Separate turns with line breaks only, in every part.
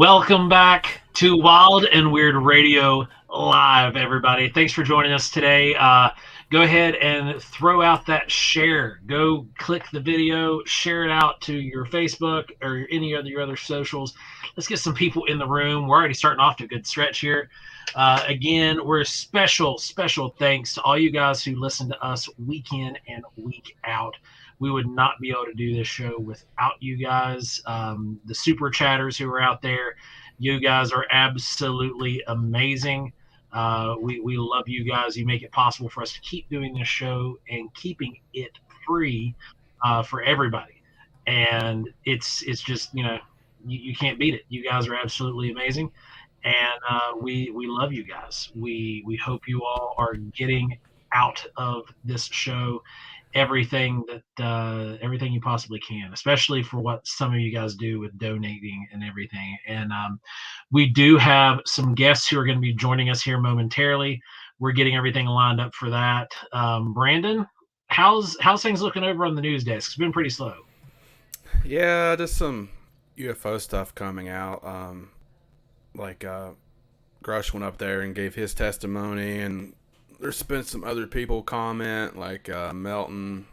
Welcome back to Wild and Weird Radio Live, everybody. Thanks for joining us today. Go ahead and throw out that share. Go click the video, share it out to your Facebook or any of your other socials. Let's get some people in the room. We're already starting off to a good stretch here. Again, we're special thanks to all you guys who listen to us week in and week out. We would not be able to do this show without you guys. The super chatters who are out there, you guys are absolutely amazing. We love you guys. You make it possible for us to keep doing this show and keeping it free for everybody. And it's just you can't beat it. You guys are absolutely amazing, and we love you guys. We hope you all are getting out of this show everything you possibly can, especially for what some of you guys do with donating and everything. And we do have some guests who are going to be joining us here momentarily. We're getting everything lined up for that. Brandon, how's things looking over on the news desk? It's been pretty slow.
Yeah, just some UFO stuff coming out. Grush went up there and gave his testimony, and there's been some other people comment, like Melton.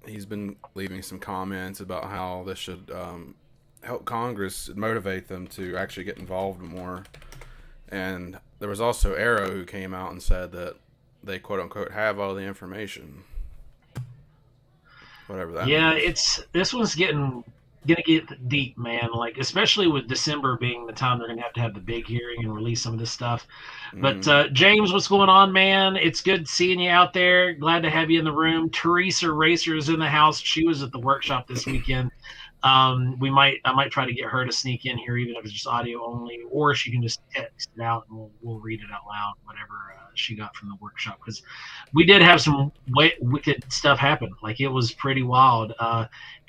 He's been leaving some comments about how this should help Congress motivate them to actually get involved more. And there was also Arrow who came out and said that they quote unquote have all the information. Whatever that means.
This one's gonna get deep, man. Like especially with December being the time they're gonna have to have the big hearing and release some of this stuff. But James, what's going on, man? It's good seeing you out there. Glad to have you in the room. Teresa Racer is in the house. She was at the workshop this weekend. I might try to get her to sneak in here, even if it's just audio only, or she can just text it out and we'll read it out loud, whatever she got from the workshop. Because we did have some wicked stuff happen. Like it was pretty wild.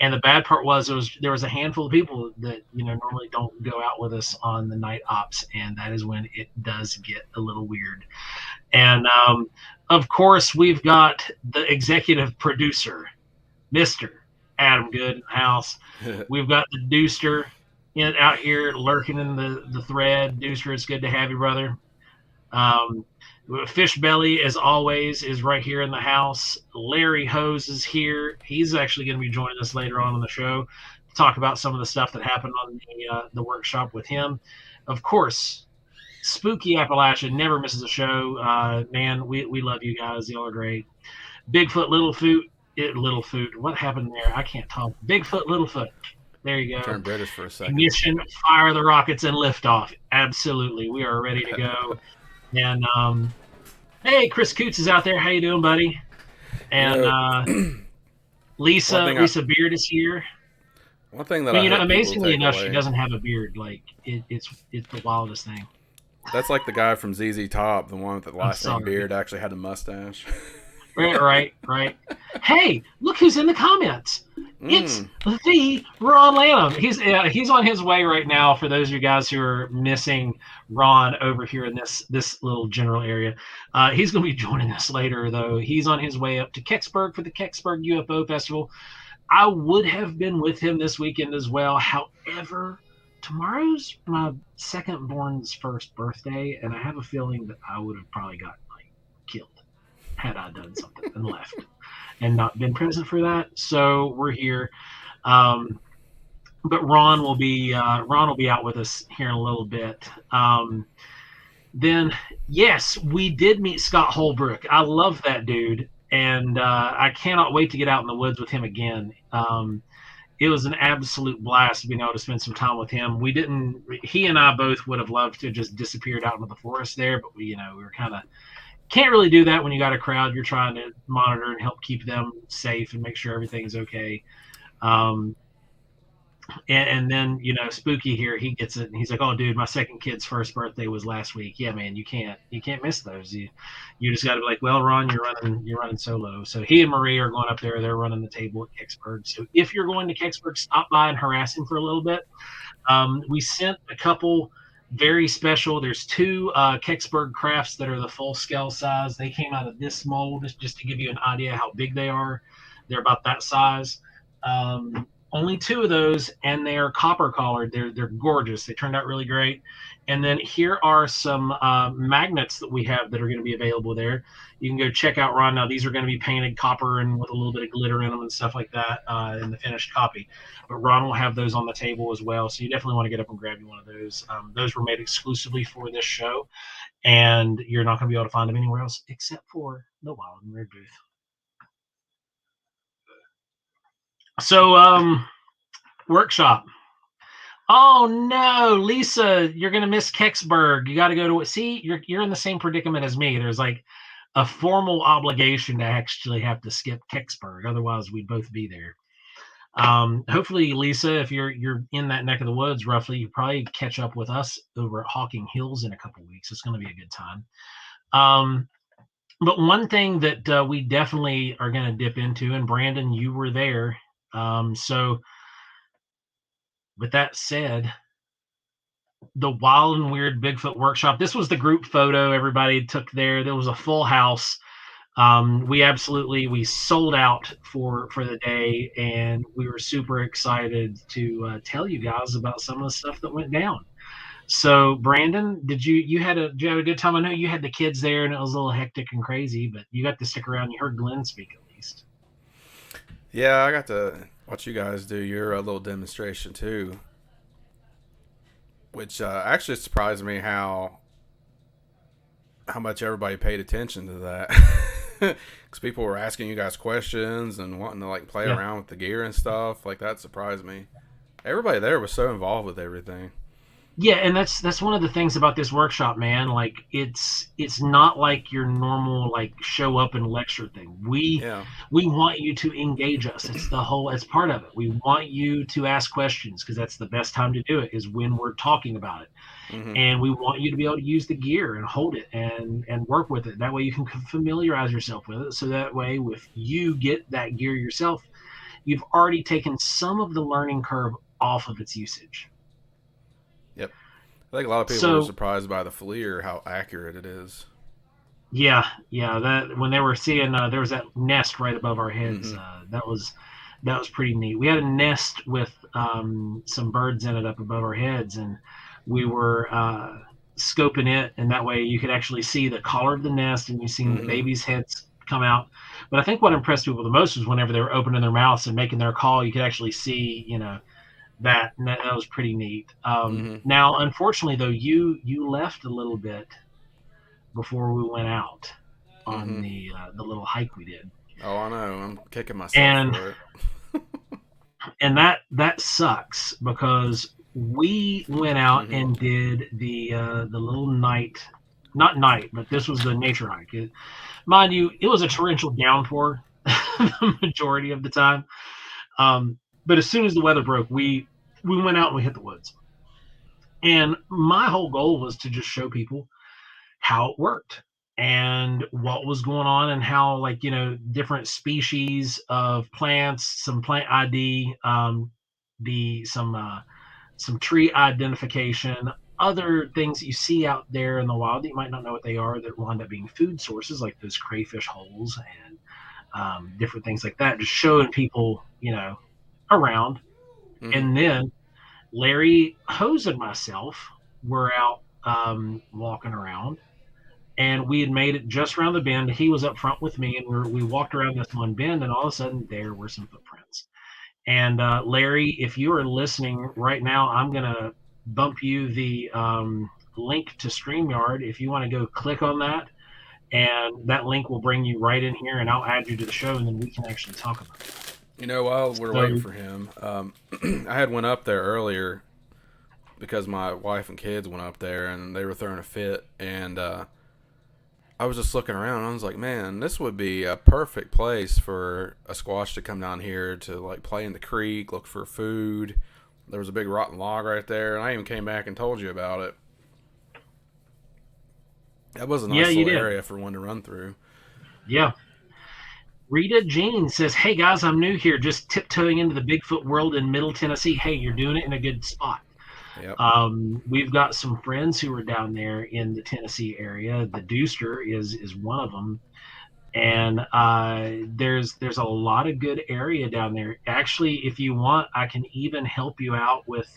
And the bad part was there was a handful of people that normally don't go out with us on the night ops, and that is when it does get a little weird. And of course, we've got the executive producer, Mr. Adam Good in the house. We've got the Deuster out here lurking in the thread. Deuster, it's good to have you, brother. Fish Belly, as always, is right here in the house. Larry Hose is here. He's actually going to be joining us later on in the show to talk about some of the stuff that happened on the workshop with him. Of course, Spooky Appalachia never misses a show. Man, we love you guys. Y'all are great. Bigfoot Littlefoot. What happened there? I can't talk. Bigfoot Littlefoot. There you go.
Turn British for a second.
Ignition, fire the rockets, and lift off. Absolutely. We are ready to go. And hey, Chris Coots is out there. How you doing, buddy? And Lisa Beard is here.
One thing that
amazingly enough, she doesn't have a beard. Like it's the wildest thing.
That's like the guy from ZZ Top, the one with the last name beard, actually had a mustache.
Right. Hey, look who's in the comments. It's the Ron Lanham. He's on his way right now. For those of you guys who are missing Ron over here in this little general area, he's going to be joining us later, though. He's on his way up to Kecksburg for the Kecksburg UFO Festival. I would have been with him this weekend as well. However, tomorrow's my second born's first birthday, and I have a feeling that I would have probably gotten killed had I done something and left and not been present for that. So we're here. But Ron will be out with us here in a little bit. Then yes, we did meet Scott Holbrook. I love that dude. And I cannot wait to get out in the woods with him again. It was an absolute blast being able to spend some time with him. He and I both would have loved to have just disappeared out into the forest there, but we were kind of, can't really do that when you got a crowd you're trying to monitor and help keep them safe and make sure everything's okay. And then Spooky here, he gets it and he's like, oh dude, my second kid's first birthday was last week. Yeah, man, you can't miss those. You just got to be like, well, Ron, you're running solo. So he and Marie are going up there. They're running the table at Kecksburg. So if you're going to Kecksburg, stop by and harass him for a little bit. We sent a couple very special. There's two Kecksburg crafts that are the full scale size. They came out of this mold just to give you an idea how big they are. They're about that size. Only two of those, and they are copper collared. They're gorgeous. They turned out really great. And then here are some magnets that we have that are going to be available there. You can go check out Ron. Now these are going to be painted copper and with a little bit of glitter in them and stuff like that in the finished copy. But Ron will have those on the table as well. So you definitely want to get up and grab you one of those. Those were made exclusively for this show, and you're not going to be able to find them anywhere else except for the Wild and Weird booth. So, workshop. Oh no, Lisa, you're gonna miss Kecksburg. You got to go to it. See, you're in the same predicament as me. There's like a formal obligation to actually have to skip Kecksburg. Otherwise, we'd both be there. Hopefully, Lisa, if you're in that neck of the woods, roughly, you probably catch up with us over at Hawking Hills in a couple weeks. It's going to be a good time. But one thing that we definitely are going to dip into, and Brandon, you were there. So with that said, the Wild and Weird Bigfoot Workshop, this was the group photo everybody took there. There was a full house. We sold out for the day, and we were super excited to tell you guys about some of the stuff that went down. So Brandon, did you have a good time? I know you had the kids there and it was a little hectic and crazy, but you got to stick around. You heard Glenn speak at least.
Yeah, I got to watch you guys do your little demonstration too, which actually surprised me how much everybody paid attention to that. Because people were asking you guys questions and wanting to like play around with the gear and stuff. Like that surprised me. Everybody there was so involved with everything.
Yeah, and that's one of the things about this workshop, man. Like it's not like your normal like show up and lecture thing. We want you to engage us. It's part of it. We want you to ask questions because that's the best time to do it is when we're talking about it. Mm-hmm. And we want you to be able to use the gear and hold it and work with it. That way you can familiarize yourself with it. So that way if you get that gear yourself, you've already taken some of the learning curve off of its usage.
Yep. I think a lot of people were surprised by the FLIR, how accurate it is.
Yeah. That when they were seeing there was that nest right above our heads. Mm-hmm. That was pretty neat. We had a nest with some birds in it up above our heads, and we were scoping it, and that way you could actually see the collar of the nest, and you seen the babies' heads come out. But I think what impressed people the most was whenever they were opening their mouths and making their call, you could actually see, that was pretty neat. Now, unfortunately, though, you left a little bit before we went out on the little hike we did.
Oh, I know. I'm kicking myself for it.
And that sucks because we went out and did the little not night, but this was the nature hike. Mind you, it was a torrential downpour the majority of the time. But as soon as the weather broke, we went out and we hit the woods. And my whole goal was to just show people how it worked and what was going on and how, different species of plants, some plant ID, some tree identification, other things that you see out there in the wild that you might not know what they are that wind up being food sources, like those crayfish holes and different things like that, just showing people, around. And then Larry, Hose, and myself were out walking around, and we had made it just around the bend. He was up front with me, and we walked around this one bend, and all of a sudden there were some footprints. And Larry, if you are listening right now, I'm going to bump you the link to StreamYard. If you want to go click on that, and that link will bring you right in here, and I'll add you to the show, and then we can actually talk about it.
While we're waiting for him, I had went up there earlier because my wife and kids went up there, and they were throwing a fit, and I was just looking around, and I was like, man, this would be a perfect place for a Squatch to come down here to, play in the creek, look for food. There was a big rotten log right there, and I even came back and told you about it. That was a nice little area for one to run through.
Yeah. Rita Jean says, hey, guys, I'm new here, just tiptoeing into the Bigfoot world in Middle Tennessee. Hey, you're doing it in a good spot.
Yep.
We've got some friends who are down there in the Tennessee area. The Deuster is one of them. and there's a lot of good area down there. Actually, if you want, I can even help you out with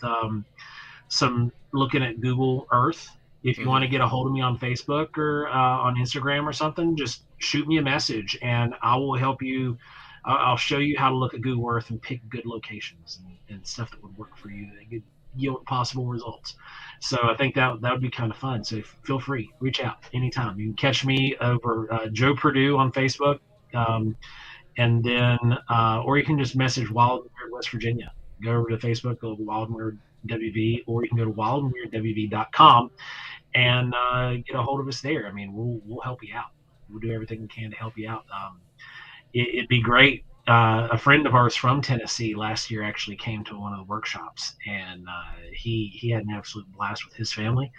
some looking at Google Earth. If you want
Mm-hmm.
to get a hold of me on Facebook or on Instagram or something, just shoot me a message and I will help you. I'll show you how to look at Google Earth and pick good locations and stuff that would work for you that could yield possible results. So I think that would be kind of fun. So feel free, reach out anytime. You can catch me over Joe Purdue on Facebook, um, and then or you can just message Wild and Weird West Virginia. Go over to Facebook, go to Wild and Weird WV, or you can go to wildandweirdwv.com and get a hold of us there. I mean, we'll help you out. We'll do everything we can to help you out. It'd be great. A friend of ours from Tennessee last year actually came to one of the workshops, and he had an absolute blast with his family.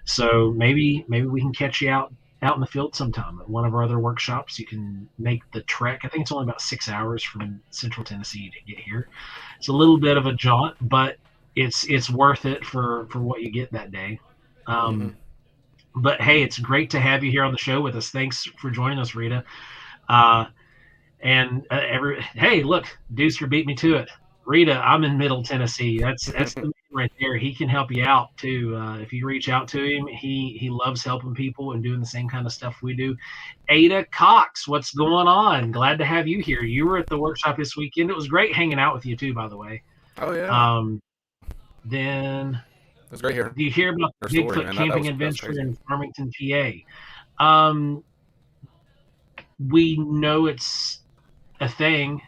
So maybe we can catch you out in the field sometime at one of our other workshops. You can make the trek. I think it's only about 6 hours from Central Tennessee to get here. It's a little bit of a jaunt, but it's worth it for what you get that day.
Mm-hmm.
But hey, it's great to have you here on the show with us. Thanks for joining us, Rita. Uh, hey, look, Deucer beat me to it. Rita, I'm in Middle Tennessee. That's the man right there. He can help you out too. If you reach out to him, he loves helping people and doing the same kind of stuff we do. Ada Cox, what's going on? Glad to have you here. You were at the workshop this weekend. It was great hanging out with you too, by the way.
Oh yeah,
Um, then
it's great hearing
do you hear about
her
the
story,
Bigfoot
man.
camping
That was
adventure
crazy.
in Farmington, PA? We know it's a thing.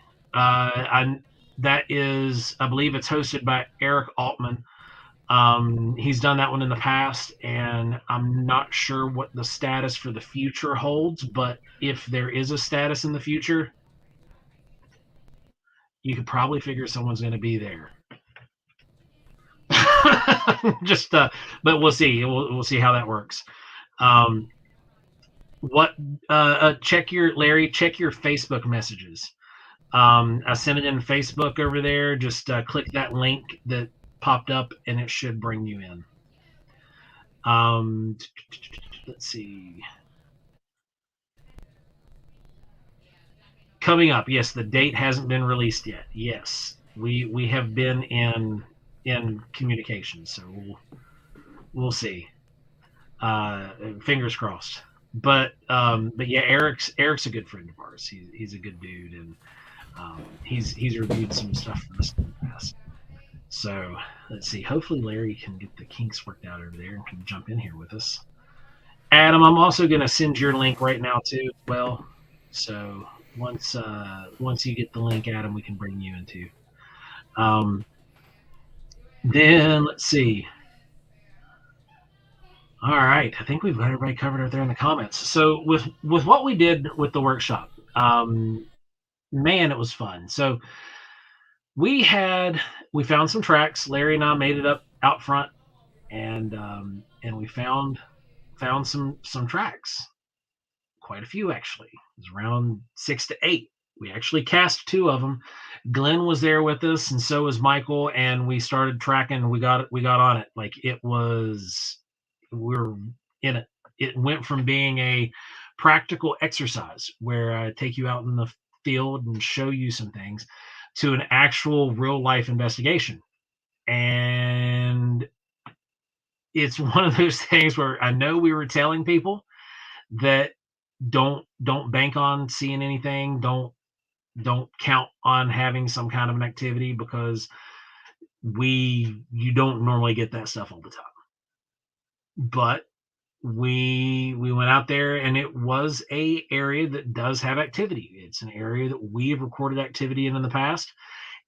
That is, I believe it's hosted by Eric Altman. He's done that one in the past, and I'm not sure what the status for the future holds. But if there is a status in the future, you could probably figure someone's going to be there. Just, but we'll see. We'll see how that works. Um, what? Check your Larry. Check your Facebook messages. I sent it in Facebook over there. Just click that link that popped up, and it should bring you in. Um, let's see. Coming up, yes, the date hasn't been released yet. Yes, we have been in communication, so we'll see. Fingers crossed. But yeah, Eric's a good friend of ours. He's a good dude, and he's reviewed some stuff for us in the past. So let's see. Hopefully Larry can get the kinks worked out over there and can jump in here with us. Adam, I'm also going to send your link right now too, as well. So once you get the link, Adam, we can bring you into. Um, then let's see. All right, I think we've got everybody covered out there in the comments. So with what we did with the workshop, man, it was fun. So we found some tracks. Larry and I made it up out front, and we found some tracks, quite a few actually. It was around 6 to 8. We actually cast 2 of them. Glenn was there with us, and so was Michael, and we started tracking. We got on it. Like it was, we're in it. It went from being a practical exercise where I take you out in the field and show you some things to an actual real life investigation. And it's one of those things where I know we were telling people that don't bank on seeing anything. Don't count on having some kind of an activity because you don't normally get that stuff all the time. But we went out there and it was a area that does have activity. It's an area that we have recorded activity in the past,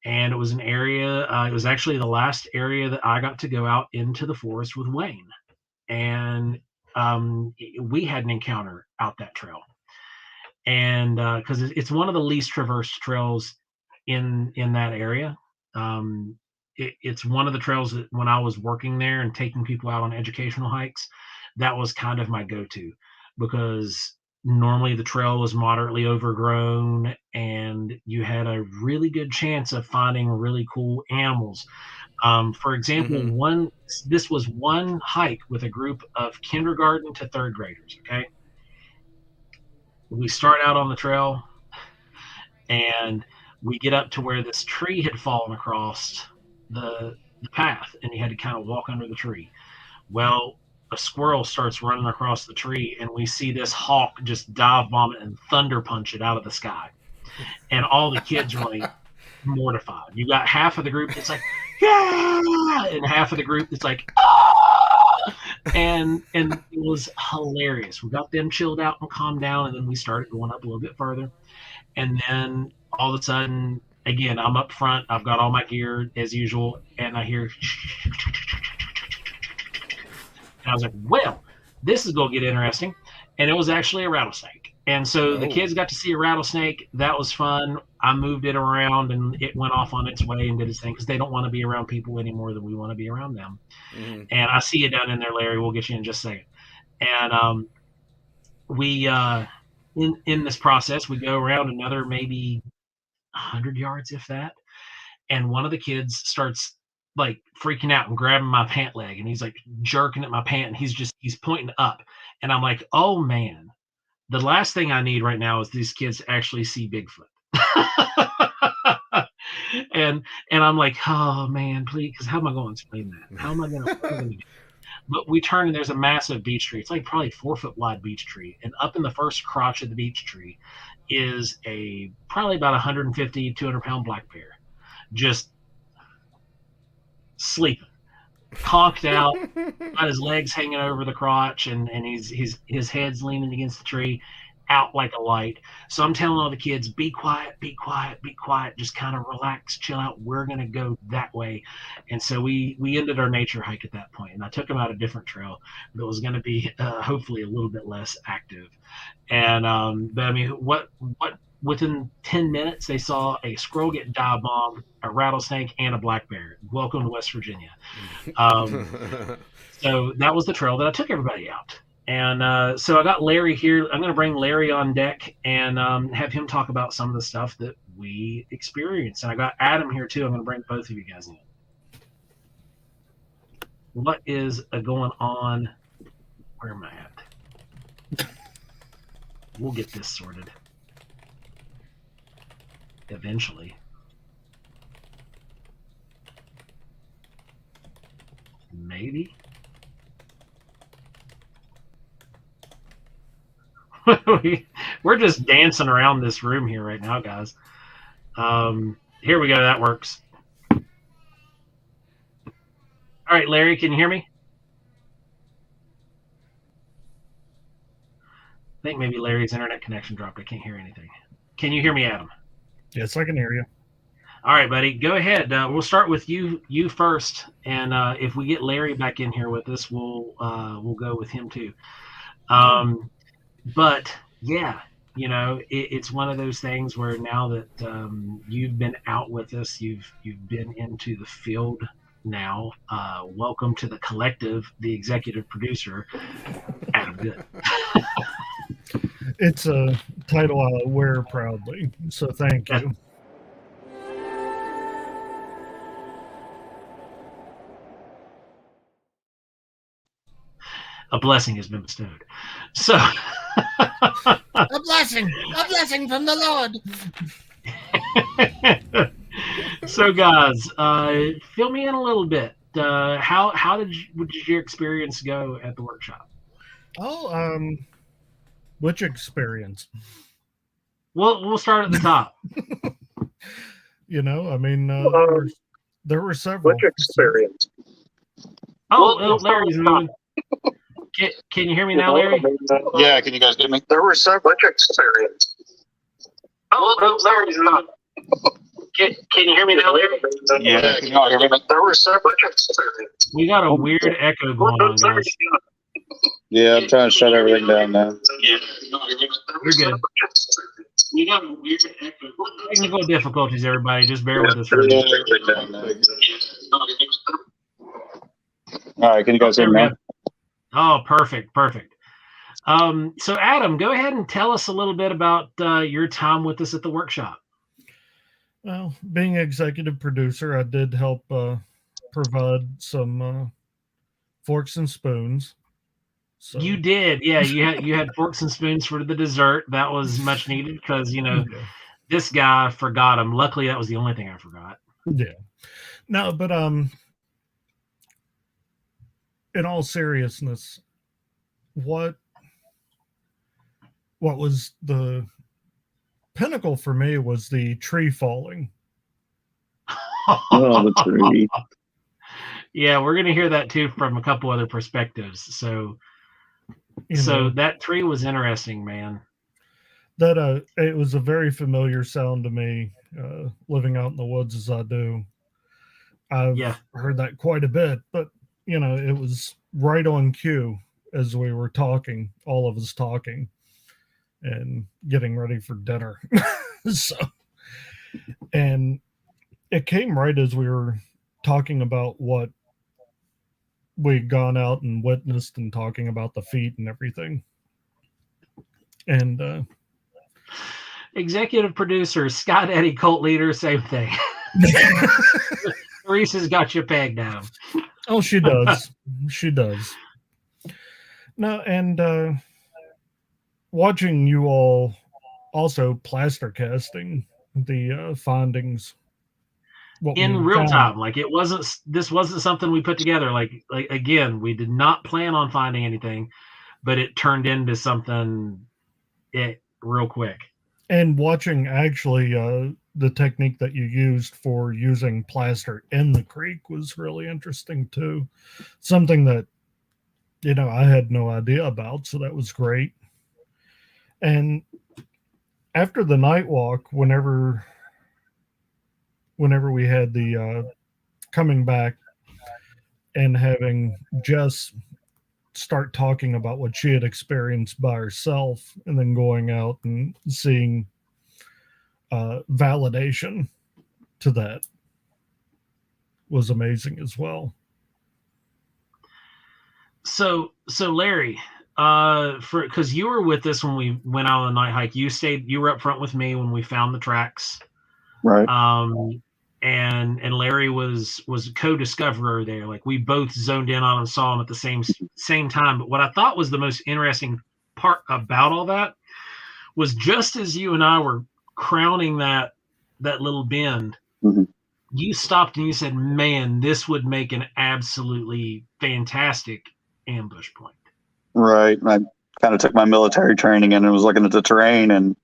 and it was an area. It was actually the last area that I got to go out into the forest with Wayne, and we had an encounter out that trail, and because it's one of the least traversed trails in that area. It's one of the trails that when I was working there and taking people out on educational hikes, that was kind of my go-to because normally the trail was moderately overgrown and you had a really good chance of finding really cool animals. For example,
Mm-hmm.
this was one hike with a group of kindergarten to third graders. Okay, we start out on the trail, and we get up to where this tree had fallen across the path, and you had to kind of walk under the tree. Well, a squirrel starts running across the tree, and we see this hawk just dive bomb it and thunder punch it out of the sky. And all the kids are like mortified. You got half of the group that's like, yeah, and half of the group that's like, ah! And it was hilarious. We got them chilled out and calmed down, and then we started going up a little bit further. And then all of a sudden, again, I'm up front. I've got all my gear as usual, and I hear, and I was like, well, this is going to get interesting. And it was actually a rattlesnake. And so the kids got to see a rattlesnake. That was fun. I moved it around, and it went off on its way and did its thing because they don't want to be around people any more than we want to be around them. Mm-hmm. And I see you down in there, Larry. We'll get you in just a second. And we, in this process, we go around another maybe 100 yards, if that. And one of the kids starts like freaking out and grabbing my pant leg, and he's like jerking at my pant, and he's pointing up. And I'm like, oh man, the last thing I need right now is these kids to actually see Bigfoot. and I'm like, oh man, please, because how am I going to explain that? How am I going to? But we turn, and there's a massive beech tree. It's like probably 4 foot wide beech tree, and up in the first crotch of the beech tree is a probably about 150, 200 pound black bear, just sleeping, conked out, got his legs hanging over the crotch, and his head's leaning against the tree, out like a light. So I'm telling all the kids, be quiet, be quiet, be quiet, just kind of relax, chill out. We're gonna go that way. And so we ended our nature hike at that point, and I took them out a different trail that was going to be hopefully a little bit less active. And but I mean, what within 10 minutes they saw a squirrel get dive bombed, a rattlesnake, and a black bear. Welcome to West Virginia. So that was the trail that I took everybody out. And so I got Larry here. I'm going to bring Larry on deck and have him talk about some of the stuff that we experienced. And I got Adam here too. I'm going to bring both of you guys in. What is going on? Where am I at? We'll get this sorted eventually. Maybe. We're just dancing around this room here right now, guys. Here we go. That works. All right, Larry, can you hear me? I think maybe Larry's internet connection dropped. I can't hear anything. Can you hear me, Adam?
Yes, I can hear you.
All right, buddy. Go ahead. We'll start with you first, and if we get Larry back in here with us, we'll go with him too. But yeah, you know, it's one of those things where now that you've been out with us, you've been into the field now. Welcome to the collective, the executive producer, Adam Good.
It's a title I wear proudly, so thank you.
A blessing has been bestowed. So
a blessing from the Lord.
So guys, fill me in a little bit. How did your experience go at the workshop?
Oh, which experience?
We'll start at the top.
You know, I mean, there were several.
Which experience?
Oh, Larry's moving. Can you hear me now, Larry?
Yeah, can you guys get me? There were several. Which experience?
Oh, Larry's not. Can you hear me now, Larry?
Yeah, can you all hear me? There were several experiences.
We got a weird echo going on, guys.
Yeah, I'm trying to shut everything down now.
Yeah, you're good. We got a weird echo. Technical difficulties, everybody. Just bear with us for a minute.
All right, can you guys hear me now?
Oh, perfect. So, Adam, go ahead and tell us a little bit about your time with us at the workshop.
Well, being executive producer, I did help provide some forks and spoons. So,
You did, yeah. You had forks and spoons for the dessert. That was much needed because
yeah.
this guy forgot them. Luckily, that was the only thing I forgot.
Yeah. No, but in all seriousness, what was the pinnacle for me was the tree falling.
Oh, the tree.
Yeah, we're gonna hear that too from a couple other perspectives. So
You know,
that tree was interesting, man.
that it was a very familiar sound to me, living out in the woods as I do. I've
Yeah.
heard that quite a bit, but it was right on cue as we were talking, all of us talking and getting ready for dinner. So, and it came right as we were talking about what we'd gone out and witnessed and talking about the feet and everything. And
Executive producer, Scott Eddie, cult leader, same thing. Teresa's got you pegged now.
oh, she does. She does. No, and watching you all also plaster casting the findings what
In
we
real
found.
time. Like this wasn't something we put together. Like again, we did not plan on finding anything, but it turned into something real quick.
And watching actually the technique that you used for using plaster in the creek was really interesting too. Something that I had no idea about, so that was great. And after the night walk, whenever we had the coming back and having Jess start talking about what she had experienced by herself, and then going out and seeing validation to that was amazing as well.
So Larry, because you were with us when we went out on the night hike, you were up front with me when we found the tracks.
Right.
And Larry was a co-discoverer there. Like we both zoned in on him, saw him at the same time. But what I thought was the most interesting part about all that was just as you and I were crowning that little bend,
Mhm.
you stopped and you said, "Man, this would make an absolutely fantastic ambush point."
Right. I kind of took my military training and was looking at the terrain, and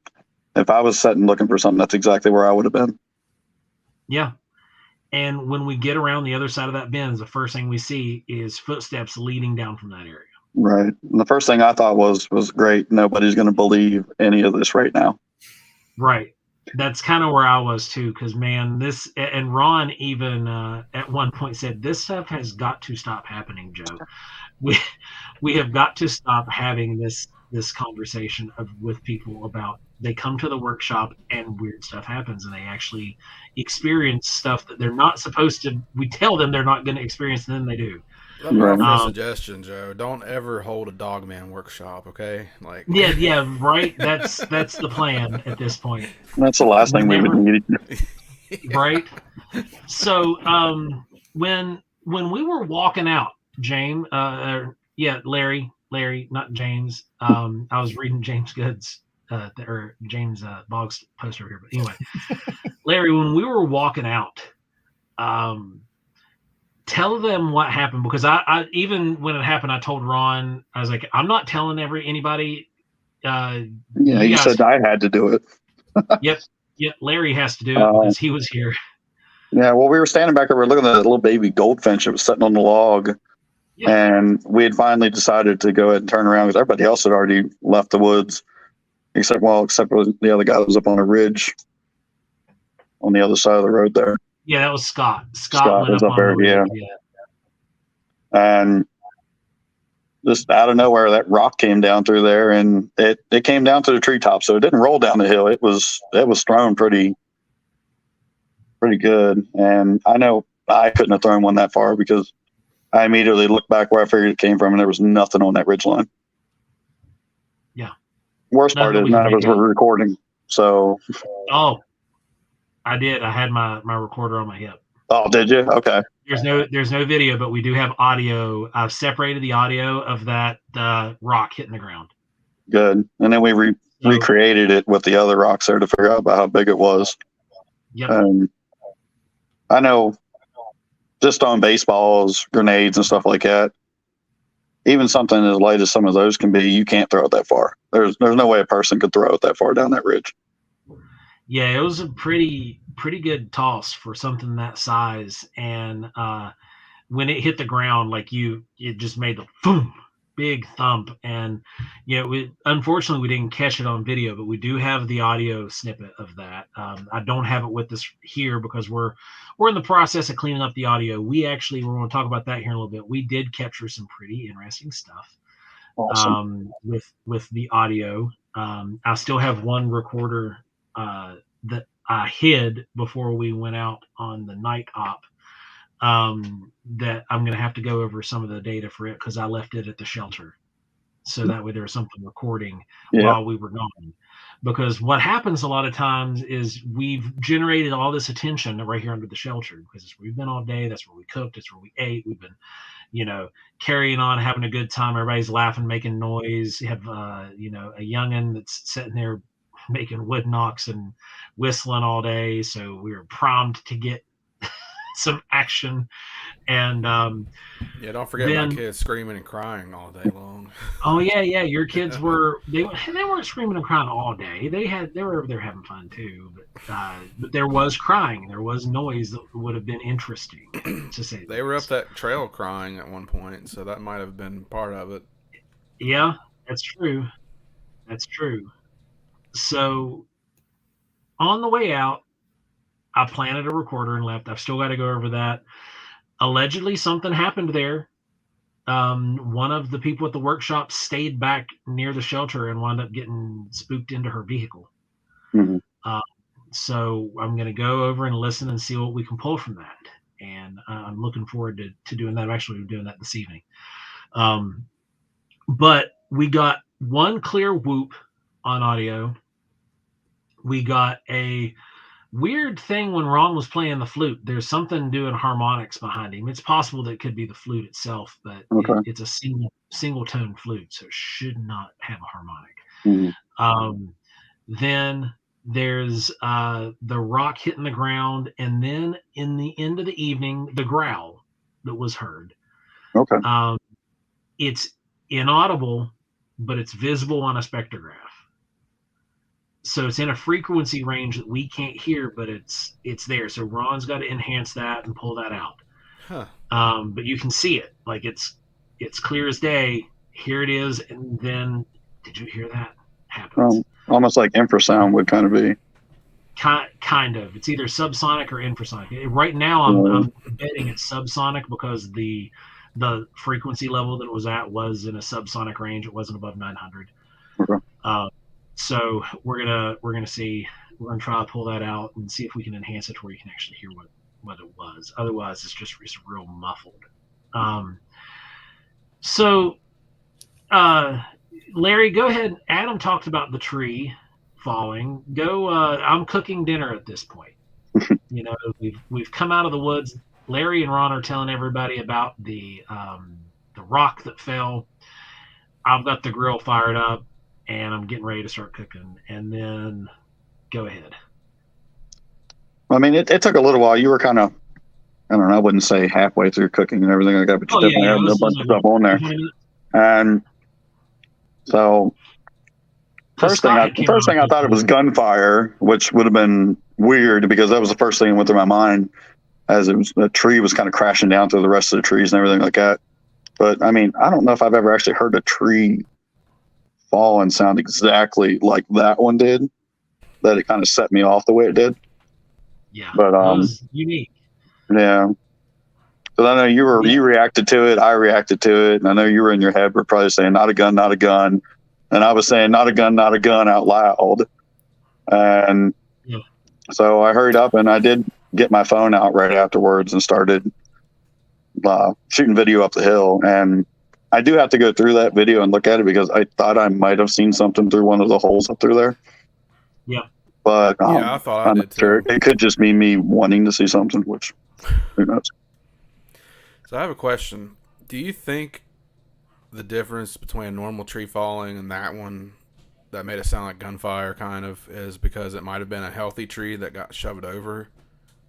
if I was sitting looking for something, that's exactly where I would have been.
Yeah. And when we get around the other side of that bend, the first thing we see is footsteps leading down from that area.
Right. And the first thing I thought was great. Nobody's going to believe any of this right now.
Right. That's kind of where I was too, because man, and Ron even at one point said, "This stuff has got to stop happening, Joe. We have got to stop having this conversation with people about they come to the workshop and weird stuff happens and they actually experience stuff that they're not supposed to. We tell them they're not going to experience, and then they do."
Let me offer a
Um,
suggestion, Joe. Don't ever hold a Dogman workshop, okay? Like,
Yeah, right. That's the plan at this point.
That's the last thing we would need.
Right. So when we were walking out, James, Larry, not James. I was reading James Good's or James Boggs post over here, but anyway, Larry, when we were walking out, tell them what happened, because I even when it happened, I told Ron, I was like, I'm not telling anybody.
Yeah, you said I had to do it.
Yep, Larry has to do it because he was here.
Yeah, well, we were standing back there, we were looking at that little baby goldfinch that was sitting on the log. Yeah. And we had finally decided to go ahead and turn around because everybody else had already left the woods, except the other guy that was up on a ridge on the other side of the road there.
Yeah, that was Scott. Scott
was up there, yeah. And just out of nowhere, that rock came down through there, and it came down to the treetop, so it didn't roll down the hill. It was thrown pretty good, and I know I couldn't have thrown one that far because I immediately looked back where I figured it came from, and there was nothing on that ridgeline.
Yeah.
Worst part is none of us were recording. So.
Oh, I did. I had my recorder on my hip.
Oh, did you? Okay.
there's no video, but we do have audio. I've separated the audio of that rock hitting the ground.
Good. And then we recreated it with the other rocks there to figure out about how big it was.
Yep.
And I know just on baseballs, grenades, and stuff like that, even something as light as some of those can be, you can't throw it that far. There's no way a person could throw it that far down that ridge.
Yeah, it was a pretty good toss for something that size. And when it hit the ground, like it just made the boom, big thump. And unfortunately we didn't catch it on video, but we do have the audio snippet of that. I don't have it with us here because we're in the process of cleaning up the audio. We're going to talk about that here in a little bit. We did capture some pretty interesting stuff.
Awesome.
With the audio. I still have one recorder that I hid before we went out on the night op, that I'm going to have to go over some of the data for it because I left it at the shelter. So that way there was something recording while we were gone. Because what happens a lot of times is we've generated all this attention right here under the shelter because it's where we've been all day. That's where we cooked. It's where we ate. We've been, carrying on, having a good time. Everybody's laughing, making noise. You have, a youngin' that's sitting there making wood knocks and whistling all day. So we were primed to get some action. And
don't forget my kids screaming and crying all day long.
Oh yeah, your kids they weren't screaming and crying all day. They were over there having fun too, but there was crying, there was noise that would have been interesting to say.
They were up that trail crying at one point, so that might have been part of it.
Yeah, that's true. So on the way out, I planted a recorder and left. I've still got to go over that. Allegedly, something happened there. One of the people at the workshop stayed back near the shelter and wound up getting spooked into her vehicle.
Mm-hmm.
So I'm going to go over and listen and see what we can pull from that. And I'm looking forward to doing that. I'm actually doing that this evening. But we got one clear whoop on audio. We got a weird thing when Ron was playing the flute. There's something doing harmonics behind him. It's possible that it could be the flute itself, but it's a single tone flute, so it should not have a harmonic.
Mm-hmm.
Then there's the rock hitting the ground, and then in the end of the evening, the growl that was heard.
Okay.
It's inaudible, but it's visible on a spectrograph. So it's in a frequency range that we can't hear, but it's there. So Ron's got to enhance that and pull that out.
Huh.
But you can see it, like it's clear as day. Here it is, and then did you hear that? Happens.
Almost like infrasound would kind of be.
Kind of. It's either subsonic or infrasonic. Right now, I'm betting it's subsonic because the frequency level that it was at was in a subsonic range. It wasn't above 900.
Okay.
So we're gonna see. We're gonna try to pull that out and see if we can enhance it to where you can actually hear what it was. Otherwise, it's real muffled. Larry, go ahead. Adam talked about the tree falling. Go. I'm cooking dinner at this point. We've come out of the woods. Larry and Ron are telling everybody about the rock that fell. I've got the grill fired up, and I'm getting ready to start cooking. And then, go ahead.
I mean, it took a little while. You were kind of, I don't know, I wouldn't say halfway through cooking and everything like that, but you definitely had a bunch of stuff on there. And so, first thing I thought it was gunfire, which would have been weird because that was the first thing that went through my mind, as the tree was kind of crashing down through the rest of the trees and everything like that. But I mean, I don't know if I've ever actually heard a tree fall and sound exactly like that one did, that it kind of set me off the way it did.
Yeah,
but
that was unique.
Yeah, because I know you reacted to it, I reacted to it, and I know you were in your head, we're probably saying not a gun, not a gun, and I was saying not a gun out loud, and so I hurried up and I did get my phone out right afterwards and started shooting video up the hill. And I do have to go through that video and look at it because I thought I might have seen something through one of the holes up through there.
Yeah.
But
I thought I did too.
It could just be me wanting to see something, which who knows.
So I have a question. Do you think the difference between a normal tree falling and that one that made it sound like gunfire kind of is because it might have been a healthy tree that got shoved over,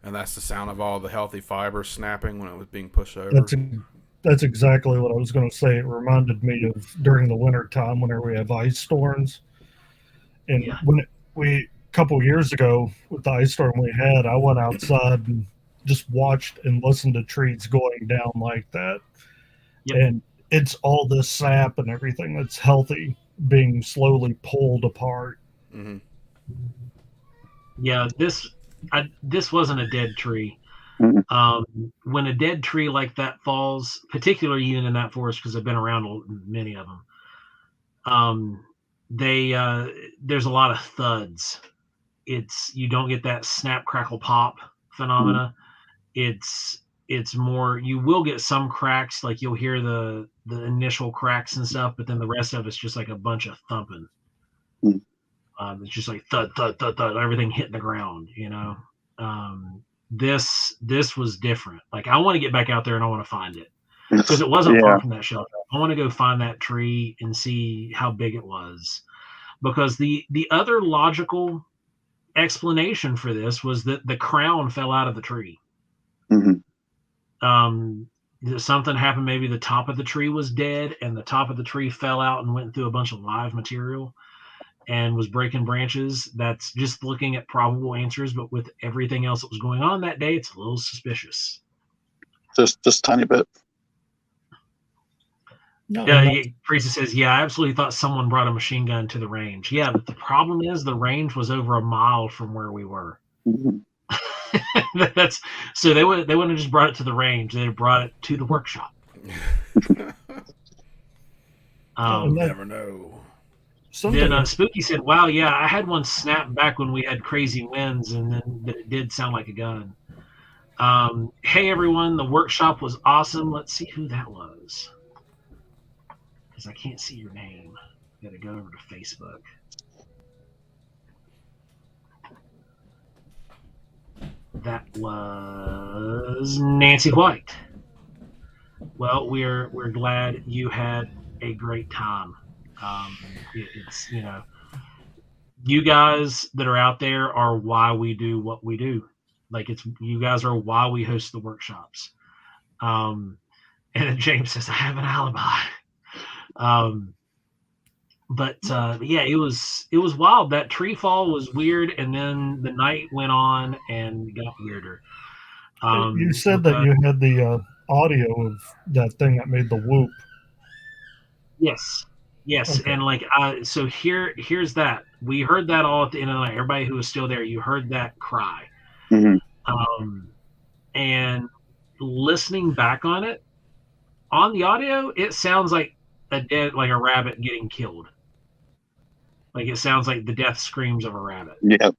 and that's the sound of all the healthy fibers snapping when it was being pushed over?
That's exactly what I was going to say. It reminded me of during the winter time whenever we have ice storms. And
Yeah.
when we a couple years ago with the ice storm we had, I went outside and just watched and listened to trees going down like that.
Yep.
And it's all this sap and everything that's healthy being slowly pulled apart.
Mm-hmm.
Yeah, this wasn't a dead tree. When a dead tree like that falls, particularly even in that forest, because I've been around many of them, there's a lot of thuds. You don't get that snap, crackle, pop phenomena. It's more, you will get some cracks, like you'll hear the initial cracks and stuff, but then the rest of it's just like a bunch of thumping. It's just like thud, thud, thud, thud, everything hitting the ground, you know. This was different. Like, I want to get back out there and I want to find it, because it wasn't far from that shelter. I want to go find that tree and see how big it was, because the other logical explanation for this was that the crown fell out of the tree. Something happened. Maybe the top of the tree was dead and the top of the tree fell out and went through a bunch of live material and was breaking branches. That's just looking at probable answers, but with everything else that was going on that day, it's a little suspicious.
Just a tiny bit.
No,
Priest says, yeah, I absolutely thought someone brought a machine gun to the range. Yeah, but the problem is the range was over a mile from where we were. So they wouldn't have just brought it to the range. They'd have brought it to the workshop.
You never know.
Then Spooky said, wow, yeah, I had one snap back when we had crazy winds, and then it did sound like a gun. Hey, everyone, the workshop was awesome. Let's see who that was, because I can't see your name. Got to go over to Facebook. That was Nancy White. Well, we're glad you had a great time. It's, you know, you guys that are out there are why we do what we do. Like, you guys are why we host the workshops. And then James says, I have an alibi. But yeah, it was wild. That tree fall was weird, and then the night went on and got weirder.
You said that you had the audio of that thing that made the whoop.
Yes. Okay. And like, so here's that. We heard that all at the end of the night. Everybody who was still there, you heard that cry. And listening back on it, on the audio, it sounds like a rabbit getting killed. Like, it sounds like the death screams of a rabbit.
Yeah.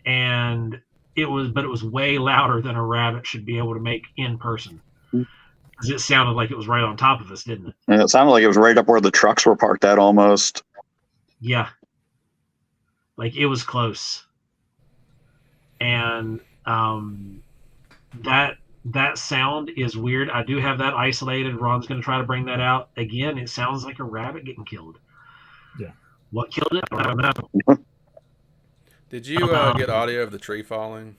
And it was way louder than a rabbit should be able to make in person. Because it sounded like it was right on top of us, didn't it?
Yeah, it sounded like it was right up where the trucks were parked at almost.
Yeah. Like, it was close. And that sound is weird. I do have that isolated. Ron's going to try to bring that out. Again, it sounds like a rabbit getting killed.
Yeah.
What killed it? I don't know.
Did you get audio of the tree falling?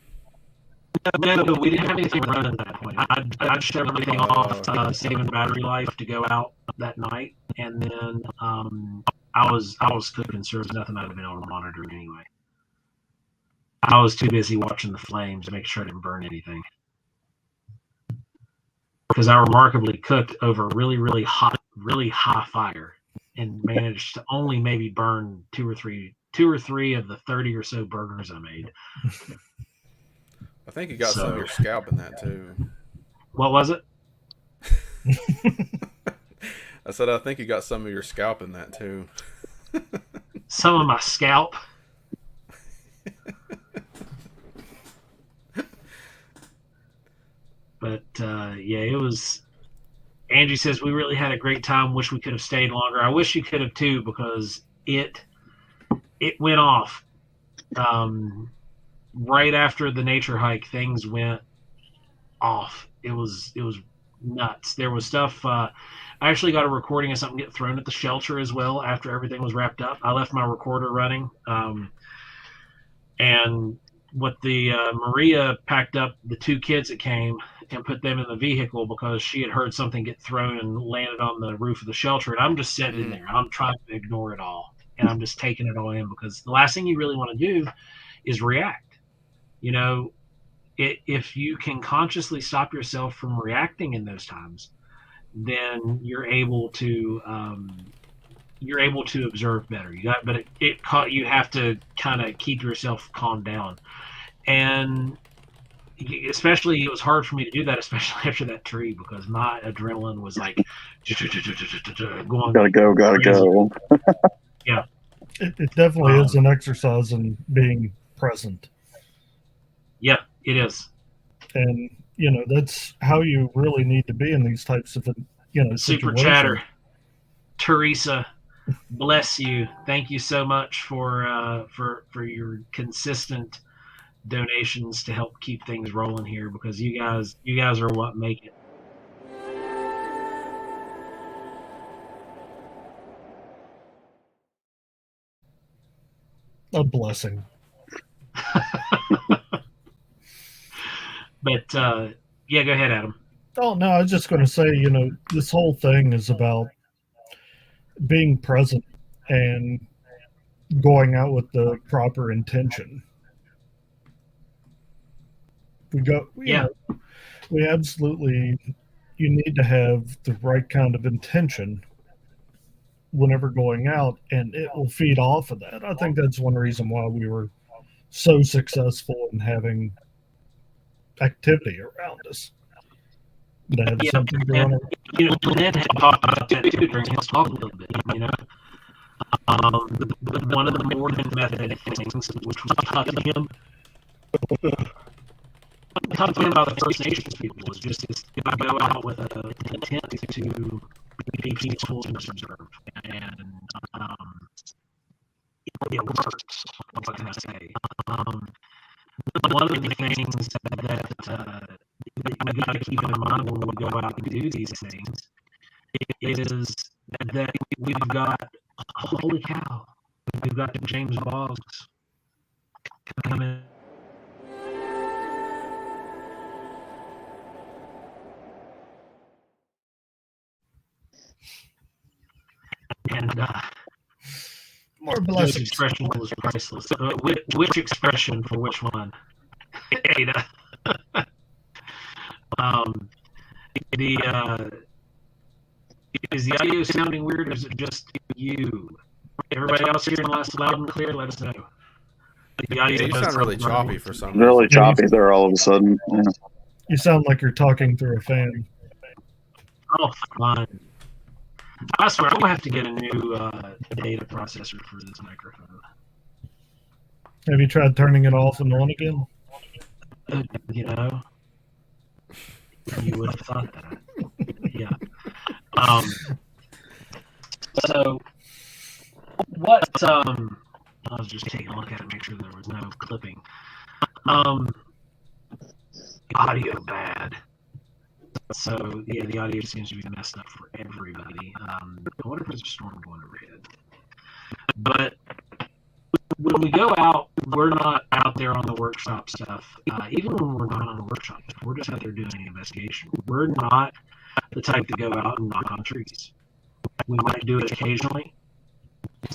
No, we didn't have anything running at that point. I shut everything off, saving battery life to go out that night, and then I was cooking, so there was nothing I'd have been able to monitor anyway. I was too busy watching the flames to make sure I didn't burn anything, because I remarkably cooked over really, really high fire and managed to only maybe burn two or three of the 30 or so burgers I made.
I think you got some of your scalp in that too.
What was it?
I said I think you got some of your scalp in that too.
Some of my scalp. But yeah, it was. Angie says we really had a great time. Wish we could have stayed longer. I wish you could have too, because it went off. Right after the nature hike, things went off, it was nuts. There was stuff. I actually got a recording of something get thrown at the shelter as well after everything was wrapped up. I left my recorder running, and what the Maria packed up the 2 kids that came and put them in the vehicle because she had heard something get thrown and landed on the roof of the shelter. And I'm just sitting in there. I'm trying to ignore it all, and I'm just taking it all in because the last thing you really want to do is react. You know, if you can consciously stop yourself from reacting in those times, then you're able to observe better. You have to kind of keep yourself calmed down, and especially it was hard for me to do that, especially after that tree, because my adrenaline was like going.
Gotta go.
Yeah,
it definitely is an exercise in being present.
Yeah, it is.
And that's how you really need to be in these types of
Super
situations.
chatter, Teresa, bless you. Thank you so much for your consistent donations to help keep things rolling here, because you guys are what make it.
A blessing.
But yeah, go ahead, Adam.
Oh no, I was just going to say, this whole thing is about being present and going out with the proper intention. We absolutely, you need to have the right kind of intention whenever going out, and it will feed off of that. I think that's one reason why we were so successful in having activity around us. To have something going on.
Lynn had talked about that too during his talk a little bit. One of the Morgan method things, which was taught to him about the First Nations people, was just to go out with an intent to be peaceful and observe, and it works. What can I say? One of the things that we got to keep in mind when we go out and do these things is that we've got, holy cow, we've got James Boggs coming. And
more
his
blessings.
expression was priceless. Which expression for which one? Ada. Is the audio sounding weird, or is it just you? Everybody else here loud and clear, let us know. The audio
You sound really choppy for some reason.
Really choppy there all of a sudden. Yeah.
You sound like you're talking through a fan.
Oh, fine. I swear, I'm going to have to get a new data processor for this microphone.
Have you tried turning it off and on again?
You would have thought that. Yeah. So, what, I was just taking a look at it, make sure there was no clipping. Audio bad. So, yeah, the audio seems to be messed up for everybody. I wonder if there's a storm going overhead. But when we go out, we're not out there on the workshop stuff. Even when we're not on the workshop, we're just out there doing an investigation. We're not the type to go out and knock on trees. We might do it occasionally,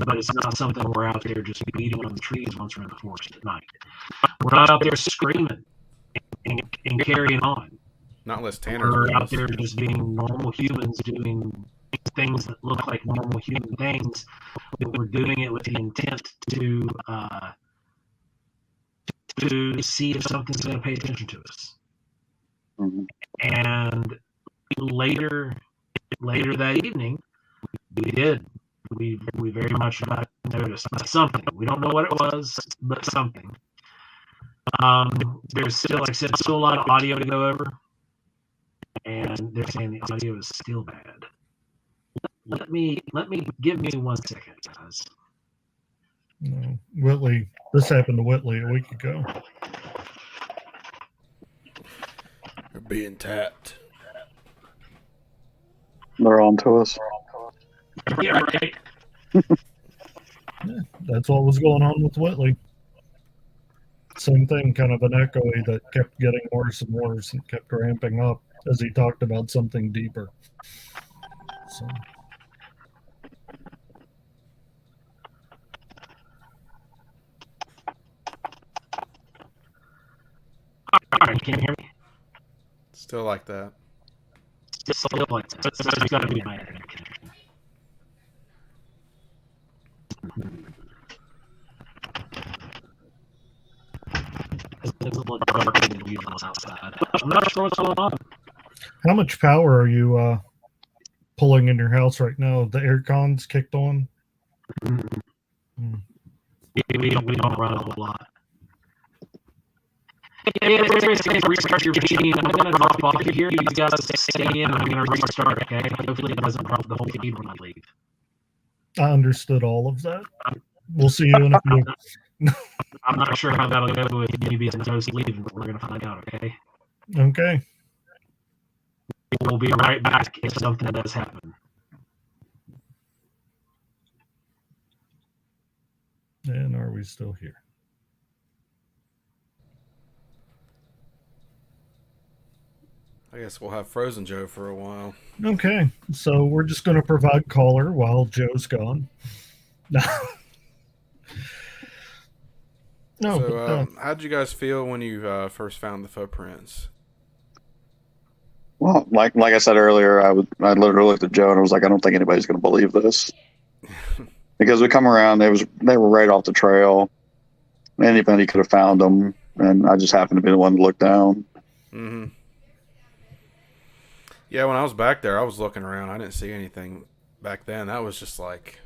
but it's not something we're out there just beating on the trees once we're in the forest at night. We're not out there screaming and carrying on.
Not unless Tanner's
We're
with
out
us.
there just being normal humans doing things that look like normal human things, but we're doing it with the intent to see if something's going to pay attention to us.
Mhm.
And later that evening, we did. We very much got noticed by something. We don't know what it was, but something. There's still, like I said, still a lot of audio to go over, and they're saying the audio is still bad. Let me give me 1 second, guys.
No. Whitley, this happened to Whitley a week ago.
We're being tapped.
They're on to us.
Yeah, right.
That's what was going on with Whitley. Same thing, kind of an echoey that kept getting worse and worse and kept ramping up as he talked about something deeper. So.
All right, can you hear me?
Still like that.
Just a little like that. So it's got to be my internet connection. It's a little darker than usual outside. I'm not sure what's going on.
How much power are you pulling in your house right now? The air con's kicked on?
We don't run a whole lot. Yeah, restart your machine. I'm going to drop off here. You guys stay in. I'm going to restart, okay? Hopefully it doesn't drop the whole feed when I leave.
I understood all of that. We'll see you in a few.
I'm not sure how that'll go with UBS and Toast leaving, but we're going to find out, okay?
Okay.
We'll be right back if something does happen.
And are we still here?
I guess we'll have Frozen Joe for a while.
Okay. So we're just going to provide caller while Joe's gone. No.
So, how did you guys feel when you first found the footprints?
Well, like I said earlier, I literally looked at Joe and I was like, I don't think anybody's going to believe this, because we come around, they were right off the trail. Anybody could have found them, and I just happened to be the one to look down.
Mm-hmm. Yeah, when I was back there, I was looking around. I didn't see anything back then. That was just like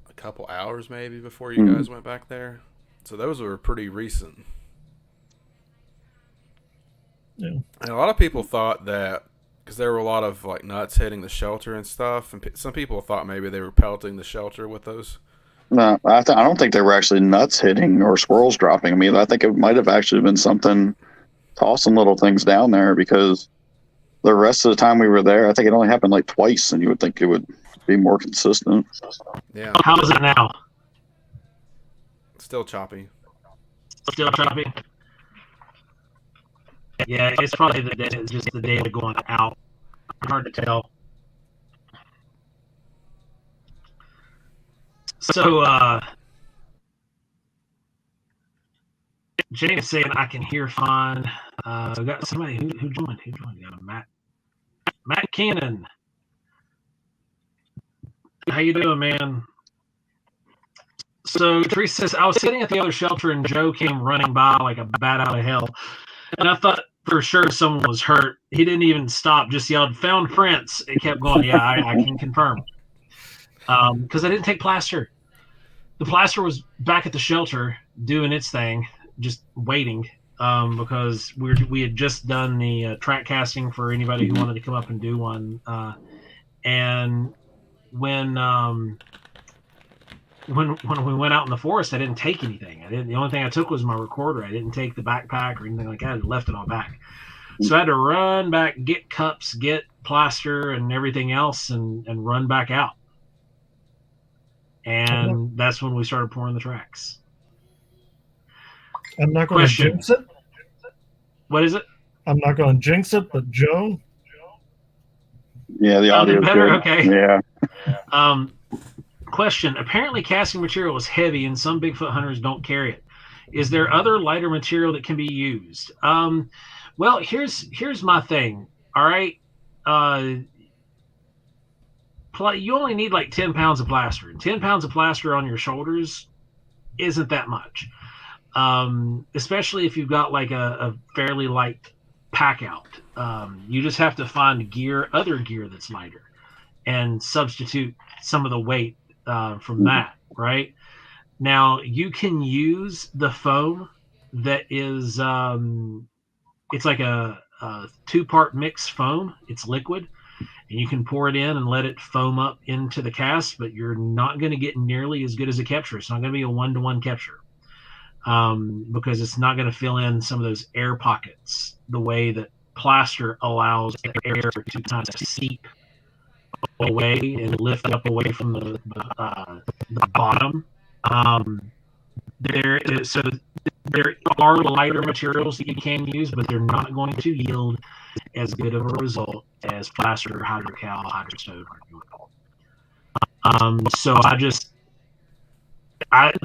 a couple hours maybe before you guys went back there. So those were pretty recent.
Yeah.
And a lot of people thought that, because there were a lot of like nuts hitting the shelter and stuff, and some people thought maybe they were pelting the shelter with those.
No, I don't think they were actually nuts hitting or squirrels dropping. I mean, I think it might have actually been something tossing little things down there, because the rest of the time we were there, I think it only happened like twice, and you would think it would be more consistent.
Yeah.
How is it now?
Still choppy.
Still choppy? Yeah, it's probably just the data going out. Hard to tell. So, James saying I can hear fine. We got somebody who joined. Who joined? We got Matt Cannon. How you doing, man? So Teresa says, I was sitting at the other shelter and Joe came running by like a bat out of hell. And I thought for sure someone was hurt. He didn't even stop, just yelled, "Found prints." It kept going. Yeah, I can confirm. Because I didn't take plaster. The plaster was back at the shelter doing its thing, just waiting, because we had just done the track casting for anybody who wanted to come up and do one. And when we went out in the forest, I didn't take anything. The only thing I took was my recorder. I didn't take the backpack or anything like that. I left it all back. So I had to run back, get cups, get plaster and everything else, and run back out. And that's when we started pouring the tracks.
I'm not going to jinx it.
What is it?
I'm not going to jinx it, but Joe?
Yeah, the audio is
better?
good.
Okay.
Yeah.
Question. Apparently casting material is heavy and some Bigfoot hunters don't carry it. Is there other lighter material that can be used? Well, here's my thing. All right. You only need like 10 pounds of plaster. And 10 pounds of plaster on your shoulders isn't that much. Especially if you've got like a fairly light pack out. You just have to find other gear that's lighter, and substitute some of the weight from that, right? Now, you can use the foam that is, it's like a 2-part mixed foam. It's liquid, and you can pour it in and let it foam up into the cast, but you're not going to get nearly as good as a capture. It's not going to be a 1-to-1 capture, because it's not going to fill in some of those air pockets the way that plaster allows the air to kind of seep away and lift up away from the bottom. So there are lighter materials that you can use, but they're not going to yield as good of a result as plaster, hydrocal, hydrostone, whatever you want to call it. So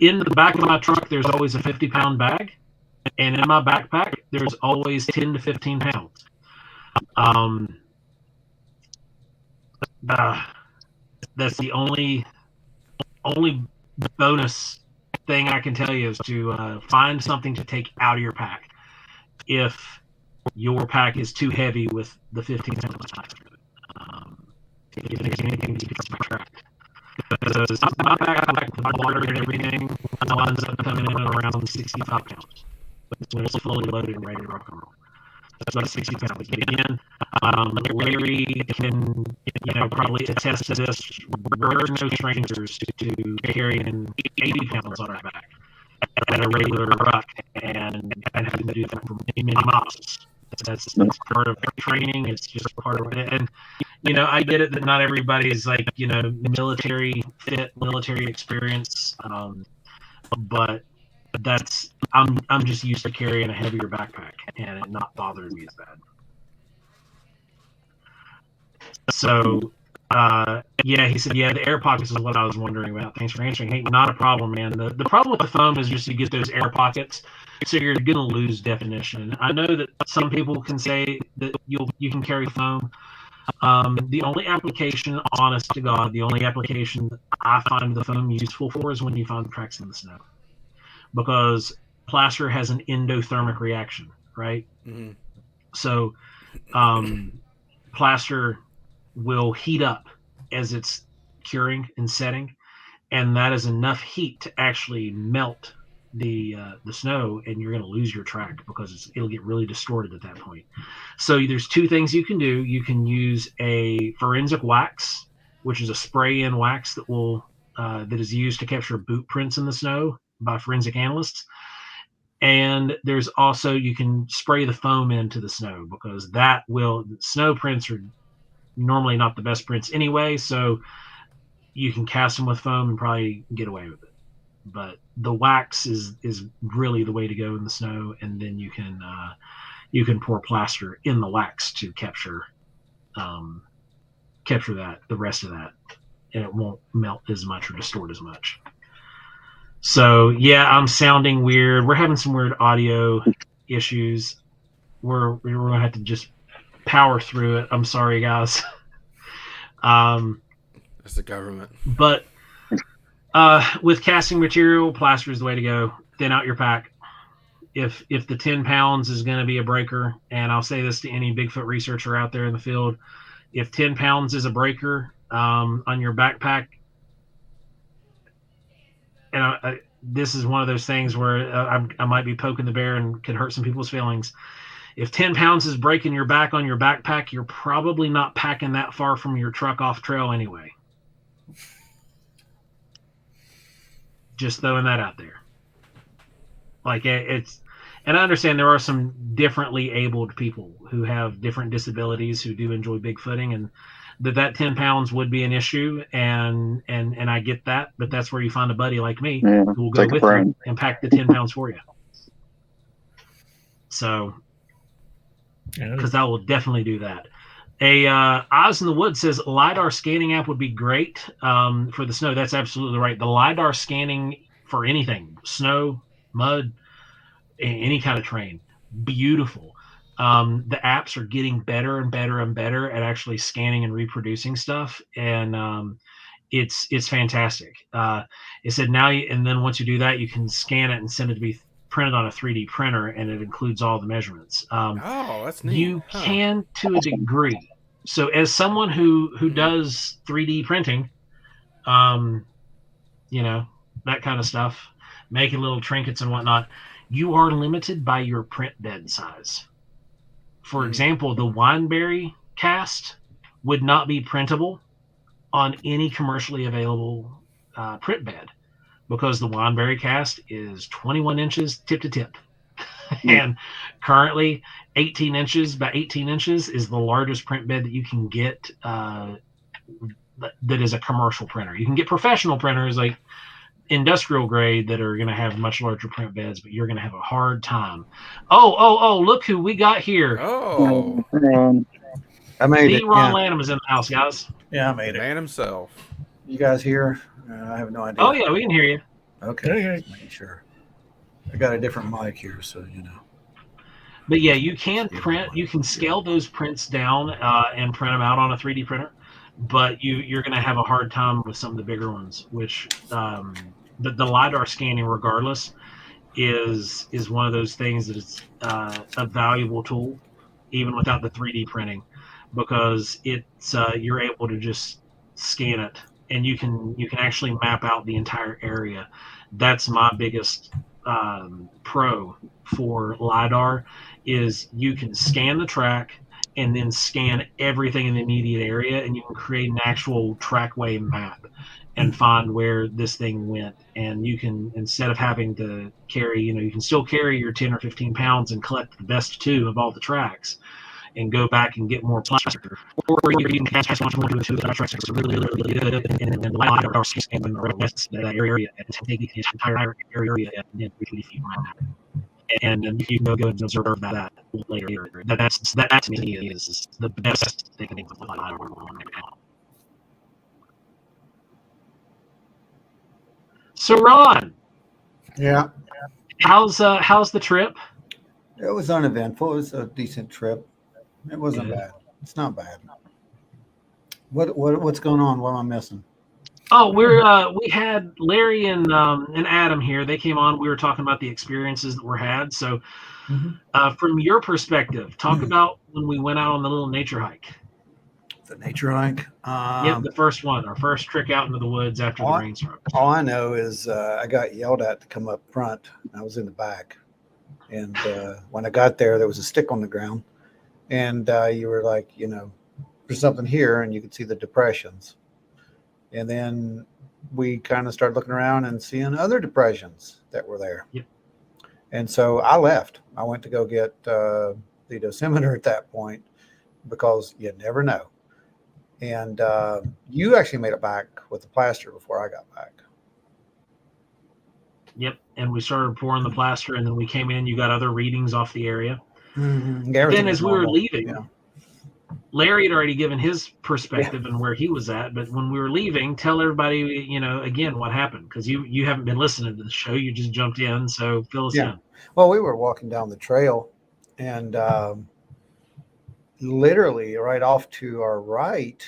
in the back of my truck, there's always a 50-pound bag, and in my backpack, there's always 10 to 15 pounds. That's the only bonus thing I can tell you is to find something to take out of your pack if your pack is too heavy with the 15 pounds. If there's anything to subtract. Because my backpack with water and everything winds up coming in around 65 pounds when it's fully loaded and ready to rock and roll. That's about 60 pounds. Again, Larry can probably attest to this. We're no strangers to carrying 80 pounds on our back at a regular ruck and having to do that for many miles. That's part of training. It's just part of it. And I get it that not everybody is like military fit, military experience, but I'm just used to carrying a heavier backpack and it not bothering me as bad. So he said, the air pockets is what I was wondering about. Thanks for answering. Hey, not a problem, man. The problem with the foam is just you get those air pockets, so you're gonna lose definition. I know that some people can say that you can carry foam. The only application, honest to God, the only application that I find the foam useful for is when you find cracks in the snow. Because plaster has an endothermic reaction, right? Mm-hmm. So plaster will heat up as it's curing and setting, and that is enough heat to actually melt the snow, and you're going to lose your track because it'll get really distorted at that point. So there's two things you can do. You can use a forensic wax, which is a spray-in wax that is used to capture boot prints in the snow by forensic analysts. And there's also, you can spray the foam into the snow because snow prints are normally not the best prints anyway, so you can cast them with foam and probably get away with it. But the wax is really the way to go in the snow, and then you can pour plaster in the wax to capture the rest of that, and it won't melt as much or distort as much. So I'm sounding weird. We're having some weird audio issues. We're gonna have to just power through it. I'm sorry, guys.
That's the government.
But with casting material, plaster is the way to go. Thin out your pack. If the 10 pounds is going to be a breaker, and I'll say this to any Bigfoot researcher out there in the field, if 10 pounds is a breaker on your backpack, and this is one of those things where I might be poking the bear and could hurt some people's feelings. If 10 pounds is breaking your back on your backpack, you're probably not packing that far from your truck off trail anyway. Just throwing that out there. Like and I understand there are some differently abled people who have different disabilities who do enjoy bigfooting, and that 10 pounds would be an issue, and I get that, but that's where you find a buddy like me who will go with you and pack the 10 pounds for you. So, because I will definitely do that. Oz in the Woods says LiDAR scanning app would be great for the snow. That's absolutely right. The LiDAR scanning for anything, snow, mud, any kind of terrain, beautiful. The apps are getting better and better and better at actually scanning and reproducing stuff, and it's fantastic. It said and then once you do that, you can scan it and send it to be printed on a 3D printer, and it includes all the measurements.
That's neat.
You can to a degree. So as someone who does 3D printing, that kind of stuff, making little trinkets and whatnot, you are limited by your print bed size. For example, the Wineberry cast would not be printable on any commercially available print bed, because the Wineberry cast is 21 inches tip to tip. And currently, 18 inches, about 18 inches, is the largest print bed that you can get. That is a commercial printer. You can get professional printers like industrial grade that are going to have much larger print beds, but you're going to have a hard time. Oh! Look who we got here.
Oh,
I made
The
it.
Ron
Yeah.
Lanham is in the house, guys.
Yeah, I made
the
it.
man himself.
You guys here? I have no idea.
Oh yeah, we can hear you.
Okay.
Hey.
Just making sure. I got a different mic here, so you know.
But yeah, you can print. You can scale those prints down and print them out on a 3D printer. But you're going to have a hard time with some of the bigger ones, which the LiDAR scanning, regardless, is one of those things that is a valuable tool, even without the 3D printing, because it's you're able to just scan it, and you can actually map out the entire area. That's my biggest pro for LiDAR, is you can scan the track and then scan everything in the immediate area, and you can create an actual trackway map and find where this thing went. And you can, instead of having to carry, you can still carry your 10 or 15 pounds and collect the best two of all the tracks and go back and get more plaster. Or you can catch much more to the tracks are really good, and then LiDAR scanning the rest of that area and take the entire area and then quickly find that. And you can go and observe that later. That to me is the best thing with LiDAR. So Ron,
Yeah.
how's the trip?
It was uneventful. It was a decent trip. It wasn't
Good.
bad. It's not bad. What's going on? What am I missing?
Oh, we had Larry and Adam here. They came on. We were talking about the experiences that were had. So, from your perspective, talk about when we went out on the little nature hike.
The nature hike.
Yep, the first one, our first trick out into the woods after the rainstorm.
All I know is I got yelled at to come up front. I was in the back, and when I got there was a stick on the ground, and you were like, there's something here, and you could see the depressions. And then we kind of started looking around and seeing other depressions that were there.
Yep.
And so I left. I went to go get the dosimeter at that point, because you never know. And you actually made it back with the plaster before I got back.
Yep, and we started pouring the plaster, and then we came in. You got other readings off the area.
Mm-hmm.
Then as we were leaving, Larry had already given his perspective and where he was at. But when we were leaving, tell everybody, again, what happened, because you haven't been listening to the show. You just jumped in, so fill us in.
Well, we were walking down the trail, and literally right off to our right,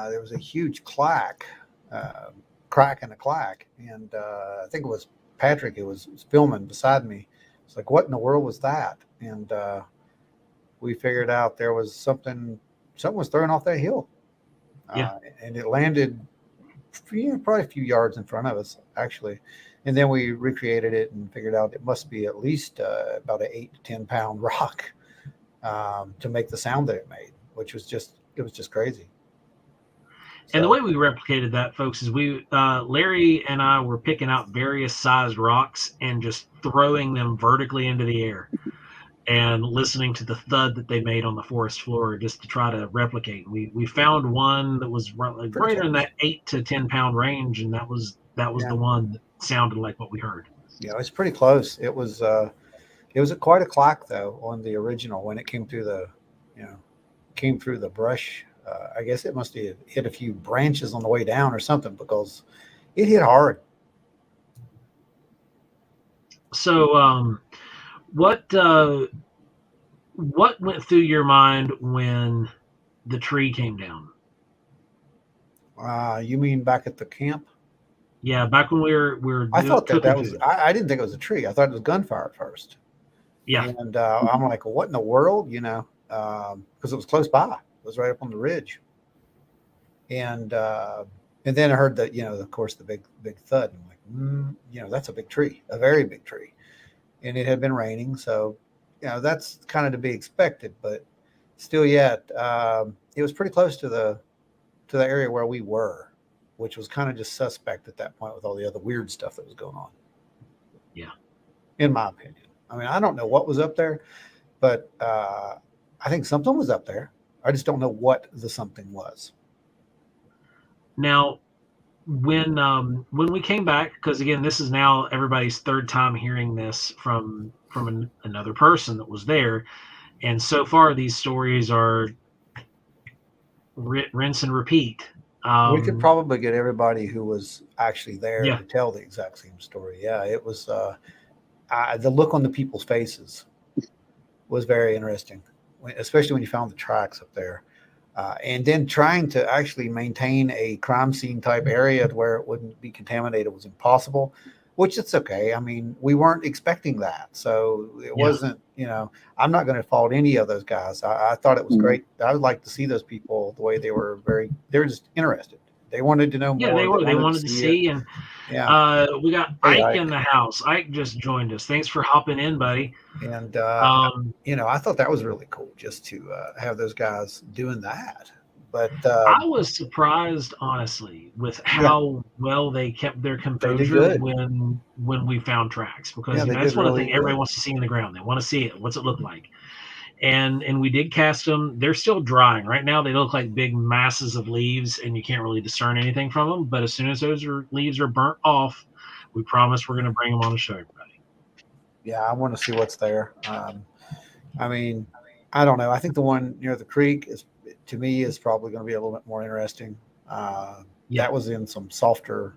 there was a huge crack in a clack. And I think it was Patrick who was filming beside me. It's like, what in the world was that? And we figured out there was something was throwing off that hill. And it landed probably a few yards in front of us, actually. And then we recreated it and figured out it must be at least about an 8 to 10 pound rock to make the sound that it made, which was just crazy.
And the way we replicated that, folks, is Larry and I were picking out various sized rocks and just throwing them vertically into the air and listening to the thud that they made on the forest floor, just to try to replicate. We found one that was right in that 8 to 10 pound range, and that was the one that sounded like what we heard.
Yeah, it was pretty close. It was quite a clack though on the original when it came through the brush. I guess it must have hit a few branches on the way down or something, because it hit hard.
So, what went through your mind when the tree came down?
You mean back at the camp?
Yeah, back when we were.
I thought that was. I didn't think it was a tree. I thought it was gunfire at first.
Yeah,
and I'm like, what in the world, because it was close by. It was right up on the ridge. And then I heard that, of course, the big thud. I'm like, that's a big tree, a very big tree. And it had been raining, so that's kind of to be expected. But still, yet it was pretty close to the area where we were, which was kind of just suspect at that point with all the other weird stuff that was going on.
Yeah,
in my opinion. I mean, I don't know what was up there, but I think something was up there. I just don't know what the something was.
Now, when we came back, because again, this is now everybody's third time hearing this from another person that was there, and so far these stories are rinse and repeat.
We could probably get everybody who was actually there
Yeah.
to tell the exact same story. Yeah, it was the look on the people's faces was very interesting, especially when you found the tracks up there. And then trying to actually maintain a crime scene type area where it wouldn't be contaminated was impossible, which it's okay. I mean, we weren't expecting that. So it wasn't, I'm not going to fault any of those guys. I thought it was great. I would like to see those people the way they were they were just interested. They wanted to know more.
Yeah, they were. They wanted to see. And we got Ike in the house. Ike just joined us. Thanks for hopping in, buddy.
And, I thought that was really cool just to have those guys doing that. But
I was surprised, honestly, with how well they kept their composure when we found tracks, because that's one of the things everybody wants to see in the ground. They want to see it. What's it look like? And we did cast them. They're still drying right now. They look like big masses of leaves, and you can't really discern anything from them. But as soon as those leaves are burnt off, we promise we're going to bring them on to show everybody.
Yeah, I want to see what's there. I mean, I don't know. I think the one near the creek is probably going to be a little bit more interesting. That was in some softer.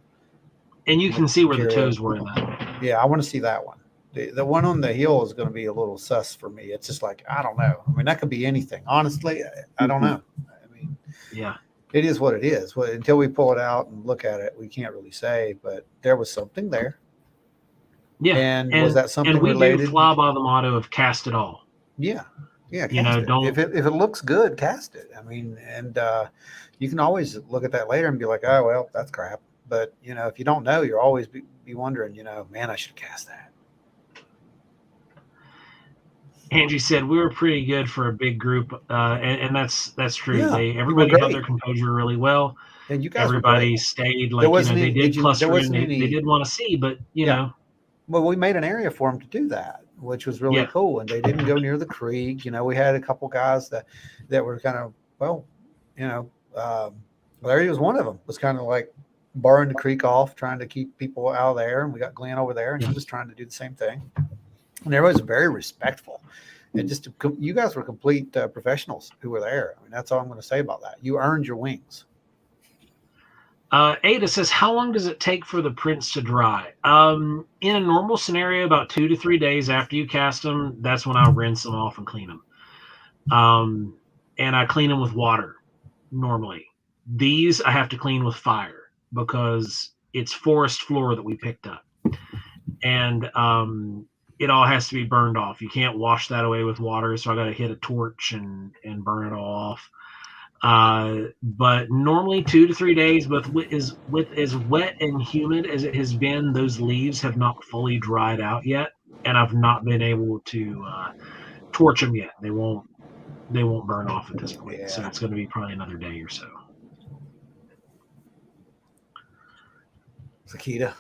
And you can see where the toes were in that.
Yeah, I want to see that one. The one on the hill is going to be a little sus for me. It's just like, I don't know. I mean, that could be anything. Honestly, I don't know. I mean, it is what it is. Well, until we pull it out and look at it, we can't really say. But there was something there.
Yeah,
and was that something
and we
related?
do fly by the motto of cast it all.
Yeah.
Don't
if it looks good, cast it. I mean, and you can always look at that later and be like, oh well, that's crap. But if you don't know, you'll always be wondering, man, I should cast that.
Angie said we were pretty good for a big group, and that's true.
Yeah,
everybody held their composure really well.
And you guys,
everybody stayed like they did cluster in. They did want to see, but you know.
Well, we made an area for them to do that, which was really cool. And they didn't go near the creek. We had a couple guys that were kind of Larry was one of them. Was kind of like barring the creek off, trying to keep people out of there. And we got Glenn over there, and he was trying to do the same thing. And everybody was very respectful. And just you guys were complete professionals who were there. I mean, that's all I'm going to say about that. You earned your wings.
Ada says, how long does it take for the prints to dry? In a normal scenario, about 2 to 3 days after you cast them, that's when I rinse them off and clean them. And I clean them with water normally. These I have to clean with fire because it's forest floor that we picked up. And it all has to be burned off. You can't wash that away with water, so I got to hit a torch and burn it all off. But normally 2 to 3 days, but with as wet and humid as it has been, those leaves have not fully dried out yet, and I've not been able to torch them yet. They won't burn off at this point, so it's going to be probably another day or so.
Sakita.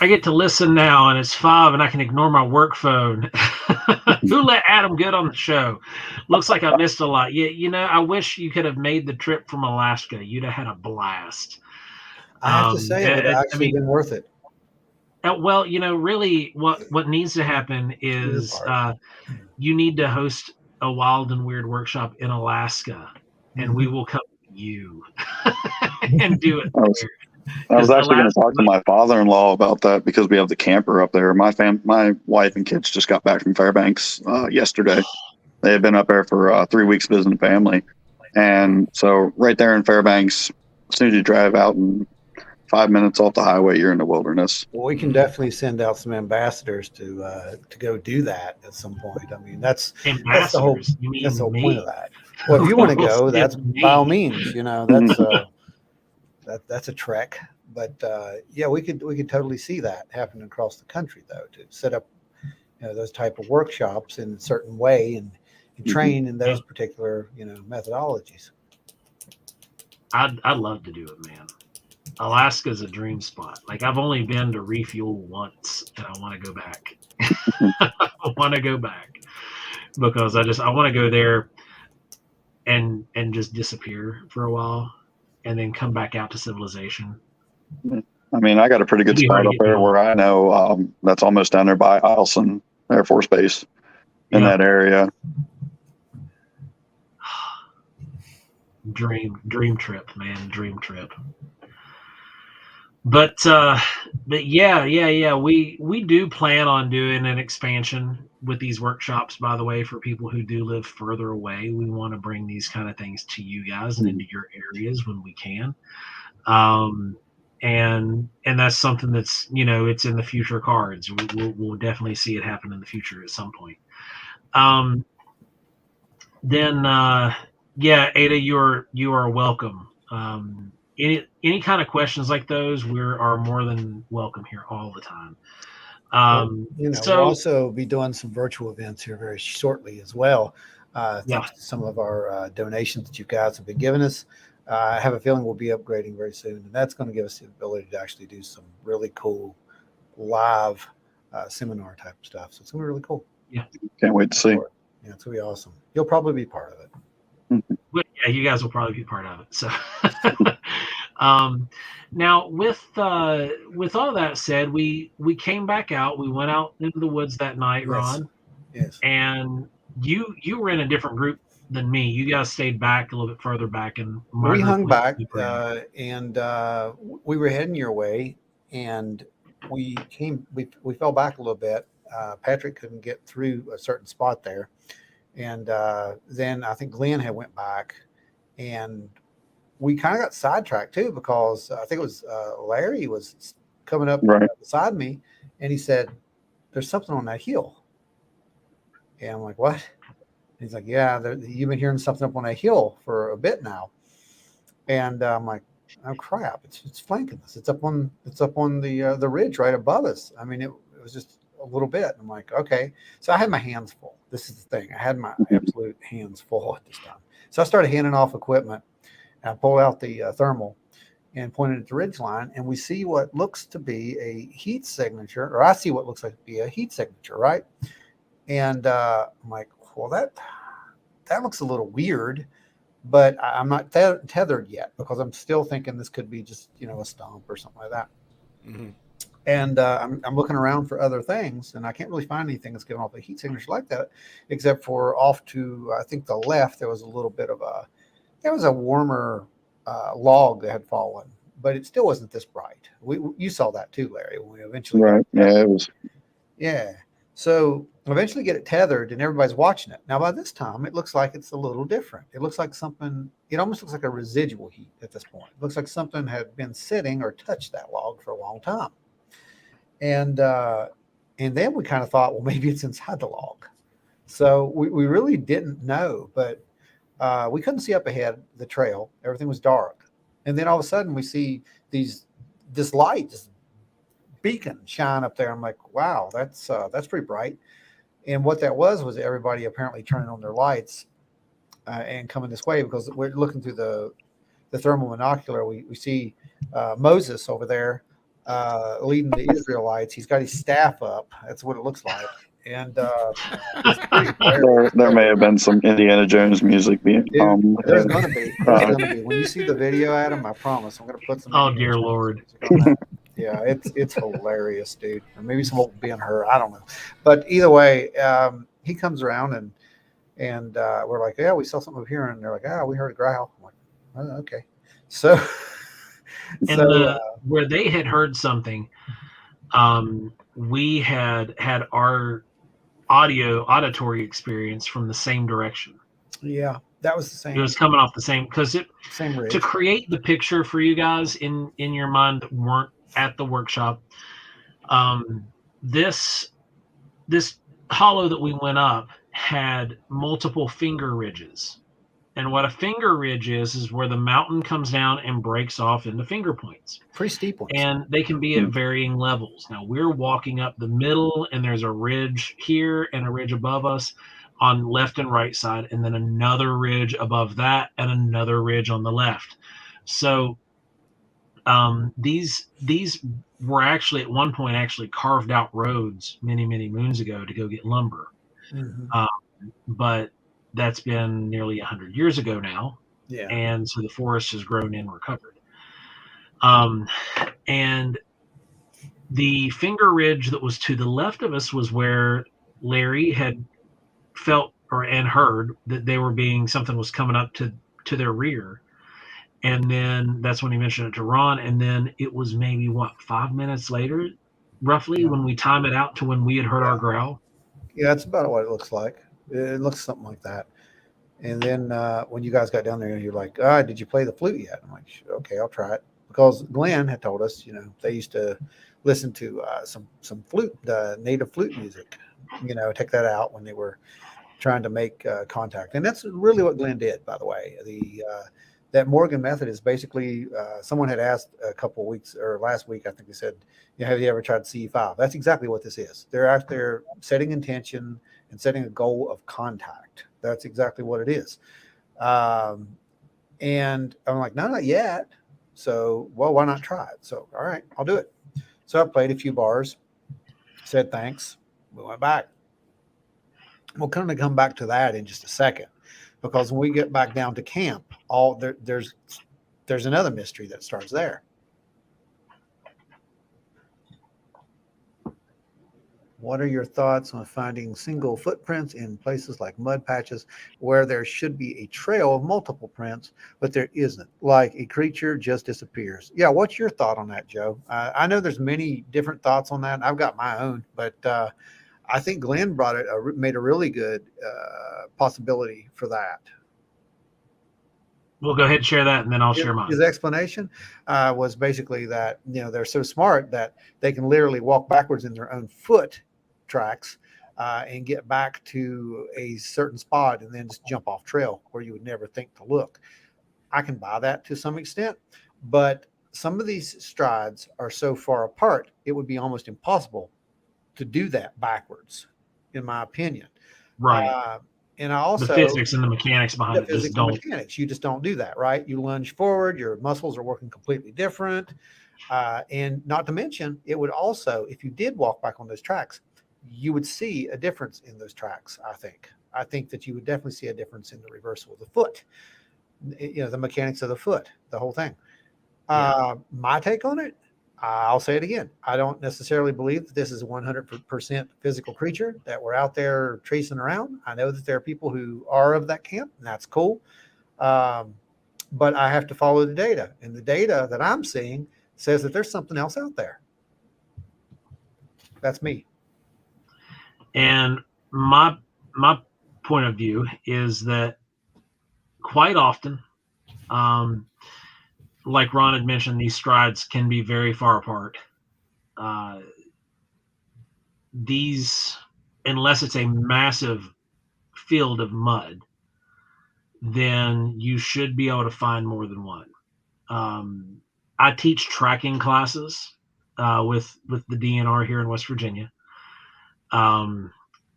I get to listen now, and it's 5, and I can ignore my work phone. Who let Adam get on the show? Looks like I missed a lot. I wish you could have made the trip from Alaska. You'd have had a blast.
I have to say, it actually been worth it.
Well, really, what needs to happen is you need to host a Wild and Weird workshop in Alaska, and we will come to you and do it.
I was actually going to talk to my father-in-law about that because we have the camper up there. My wife and kids just got back from Fairbanks yesterday. They had been up there for 3 weeks visiting family. And so right there in Fairbanks, as soon as you drive out and 5 minutes off the highway, you're in the wilderness.
Well, we can definitely send out some ambassadors to go do that at some point. I mean, that's the whole point of that. Well, if you want to go, that's by all means. That's a trek, but we could totally see that happening across the country, though, to set up those type of workshops in a certain way and train in those particular methodologies.
I'd love to do it, man. Alaska's a dream spot. Like, I've only been to refuel once, and I want to go back. I want to go back because I want to go there and just disappear for a while and then come back out to civilization.
I mean, I got a pretty good
It'd be hard
spot
to
up
get
there
down.
where I know that's almost down there by Eielson Air Force Base in
Yeah.
that area.
Dream trip, man, dream trip. But yeah, we do plan on doing an expansion with these workshops, by the way, for people who do live further away. We want to bring these kind of things to you guys and into your areas when we can. And that's something that's, it's in the future cards. We'll definitely see it happen in the future at some point. Then yeah, Ada, you are welcome. Any kind of questions like those, we are more than welcome here all the time.
We'll also be doing some virtual events here very shortly as well. Thanks to some of our donations that you guys have been giving us. I have a feeling we'll be upgrading very soon, and that's going to give us the ability to actually do some really cool live seminar type stuff. So it's going to be really cool.
Yeah.
Can't wait to see.
Yeah, it's going to be awesome. You'll probably be part of it.
Well, yeah, you guys will probably be part of it. So, now with all that said, we came back out. We went out into the woods that night,
Yes.
Ron.
Yes.
And you were in a different group than me. You guys stayed back a little bit further back, and
We hung back, and we were heading your way, and we fell back a little bit. Patrick couldn't get through a certain spot there, and then I think Glenn had went back, and we kind of got sidetracked too, because I think it was Larry was coming up beside me, and he said, "There's something on that hill." And I'm like, "What?" And he's like, "Yeah, you've been hearing something up on that hill for a bit now." And I'm like, "Oh crap! It's flanking us. It's up on the ridge right above us." I mean, it was just a little bit. I'm like, "Okay." So I had my hands full. This is the thing. I had my absolute hands full at this time. So I started handing off equipment. And I pulled out the thermal and pointed at the ridge line, and we see what looks to be a heat signature, or I see what looks like to be a heat signature, right? And I'm like, well, that looks a little weird, but I'm not tethered yet, because I'm still thinking this could be just, a stump or something like that.
Mm-hmm.
And I'm looking around for other things, and I can't really find anything that's giving off a heat signature like that, except for off to, I think, the left, there was a little bit of a warmer log that had fallen, but it still wasn't this bright. You saw that too, Larry, when we eventually
it was.
Yeah. So eventually get it tethered, and everybody's watching it. Now, by this time, it looks like it's a little different. It looks like something, it almost looks like a residual heat at this point. It looks like something had been sitting or touched that log for a long time. And then we kind of thought, well, maybe it's inside the log. So we really didn't know, but we couldn't see up ahead the trail. Everything was dark. And then all of a sudden we see this light, this beacon shine up there. I'm like, wow, that's pretty bright. And what that was everybody apparently turning on their lights and coming this way, because we're looking through the thermal monocular. We see Moses over there leading the Israelites. He's got his staff up. That's what it looks like. And
there may have been some Indiana Jones music being.
There's going to be. When you see the video, Adam, I promise I'm going to put some.
Oh dear Lord!
Yeah, it's hilarious, dude. Or maybe some old being her. I don't know, but either way, he comes around and we're like, yeah, we saw something over here, and they're like, we heard a growl. I'm like, oh, okay, so.
And where they had heard something, we had our auditory experience from the same direction.
Yeah, that was the same.
It was coming off the same, because
same ridge.
To create the picture for you guys in your mind that weren't at the workshop. This hollow that we went up had multiple finger ridges. And what a finger ridge is where the mountain comes down and breaks off into finger points.
Pretty steep ones.
And they can be at varying levels. Now, we're walking up the middle, and there's a ridge here and a ridge above us on left and right side, and then another ridge above that and another ridge on the left. So These were actually at one point actually carved out roads many moons ago to go get lumber,
Mhm.
but that's been nearly 100 years ago now,
Yeah.
and so the forest has grown and recovered. Um, and the finger ridge that was to the left of us was where Larry had felt or and heard that they were being something was coming up to their rear. And then that's when he mentioned it to Ron. And then it was maybe what, 5 minutes later, roughly,
Yeah.
when we time it out to when we had heard our
Yeah.
growl.
Yeah, that's about what it looks like. It looks something like that. And then when you guys got down there, you're like, did you play the flute yet? I'm like, okay, I'll try it. Because Glenn had told us, they used to listen to some flute, native flute music, take that out when they were trying to make contact. And that's really what Glenn did, by the way. That Morgan method is basically, someone had asked a couple of weeks or last week, I think they said, have you ever tried CE5? That's exactly what this is. They're out there setting intention and setting a goal of contact. That's exactly what it is. And I'm like, no, not yet. So, well, why not try it? So, all right, I'll do it. So I played a few bars, said thanks. We went back. We'll kind of come back to that in just a second, because when we get back down to camp, there's another mystery that starts there. What are your thoughts on finding single footprints in places like mud patches where there should be a trail of multiple prints, but there isn't? Like a creature just disappears. Yeah, what's your thought on that, Joe? I know there's many different thoughts on that. I've got my own, but I think Glenn made a really good possibility for that.
We'll go ahead and share that, and then I'll share mine.
His explanation was basically that they're so smart that they can literally walk backwards in their own foot tracks and get back to a certain spot and then just jump off trail where you would never think to look. I can buy that to some extent, but some of these strides are so far apart, it would be almost impossible to do that backwards, in my opinion.
Right.
And I also
the physics and the mechanics behind it just don't.
Mechanics, you just don't do that, right? You lunge forward, your muscles are working completely different. And not to mention, it would also, if you did walk back on those tracks, you would see a difference in those tracks. I think that you would definitely see a difference in the reversal of the foot, the mechanics of the foot, the whole thing. Yeah. My take on it, I'll say it again. I don't necessarily believe that this is a 100% physical creature that we're out there tracing around. I know that there are people who are of that camp, and that's cool. But I have to follow the data, and the data that I'm seeing says that there's something else out there. That's me.
And my point of view is that quite often, like Ron had mentioned, these strides can be very far apart. These, unless it's a massive field of mud, then you should be able to find more than one. I teach tracking classes with the DNR here in West Virginia.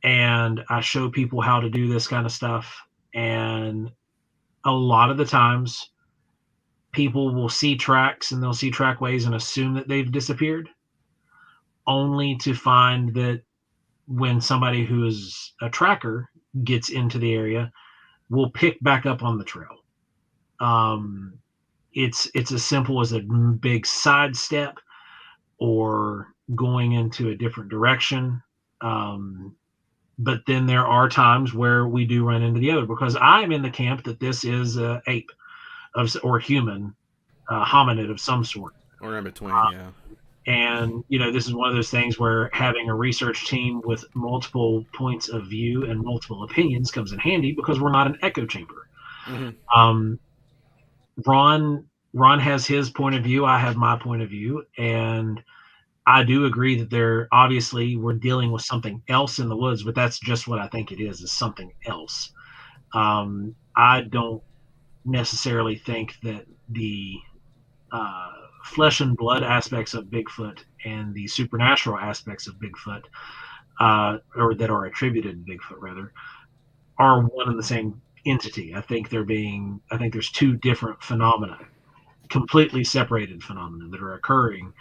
And I show people how to do this kind of stuff. And a lot of the times people will see tracks and they'll see trackways and assume that they've disappeared, only to find that when somebody who is a tracker gets into the area, will pick back up on the trail. It's as simple as a big sidestep or going into a different direction. But then there are times where we do run into the other, because I'm in the camp that this is a ape or human, hominid of some sort.
Or in between, yeah.
And, this is one of those things where having a research team with multiple points of view and multiple opinions comes in handy, because we're not an echo chamber. Mm-hmm. Ron has his point of view. I have my point of view. And I do agree that we're dealing with something else in the woods, but that's just what I think it is something else. I don't necessarily think that the flesh and blood aspects of Bigfoot and the supernatural aspects of Bigfoot, or that are attributed to Bigfoot rather, are one and the same entity. I think there's two different phenomena. completely separated phenomena that are occurring,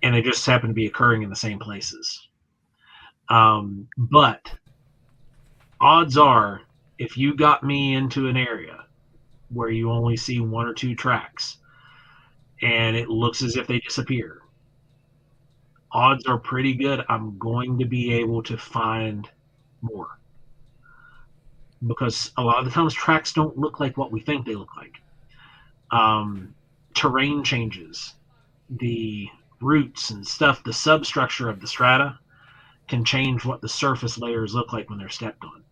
and they just happen to be occurring in the same places. But odds are, if you got me into an area where you only see one or two tracks and it looks as if they disappear, odds are pretty good I'm going to be able to find more. Because a lot of the times tracks don't look like what we think they look like. Terrain changes, the roots and stuff, the substructure of the strata can change what the surface layers look like when they're stepped on.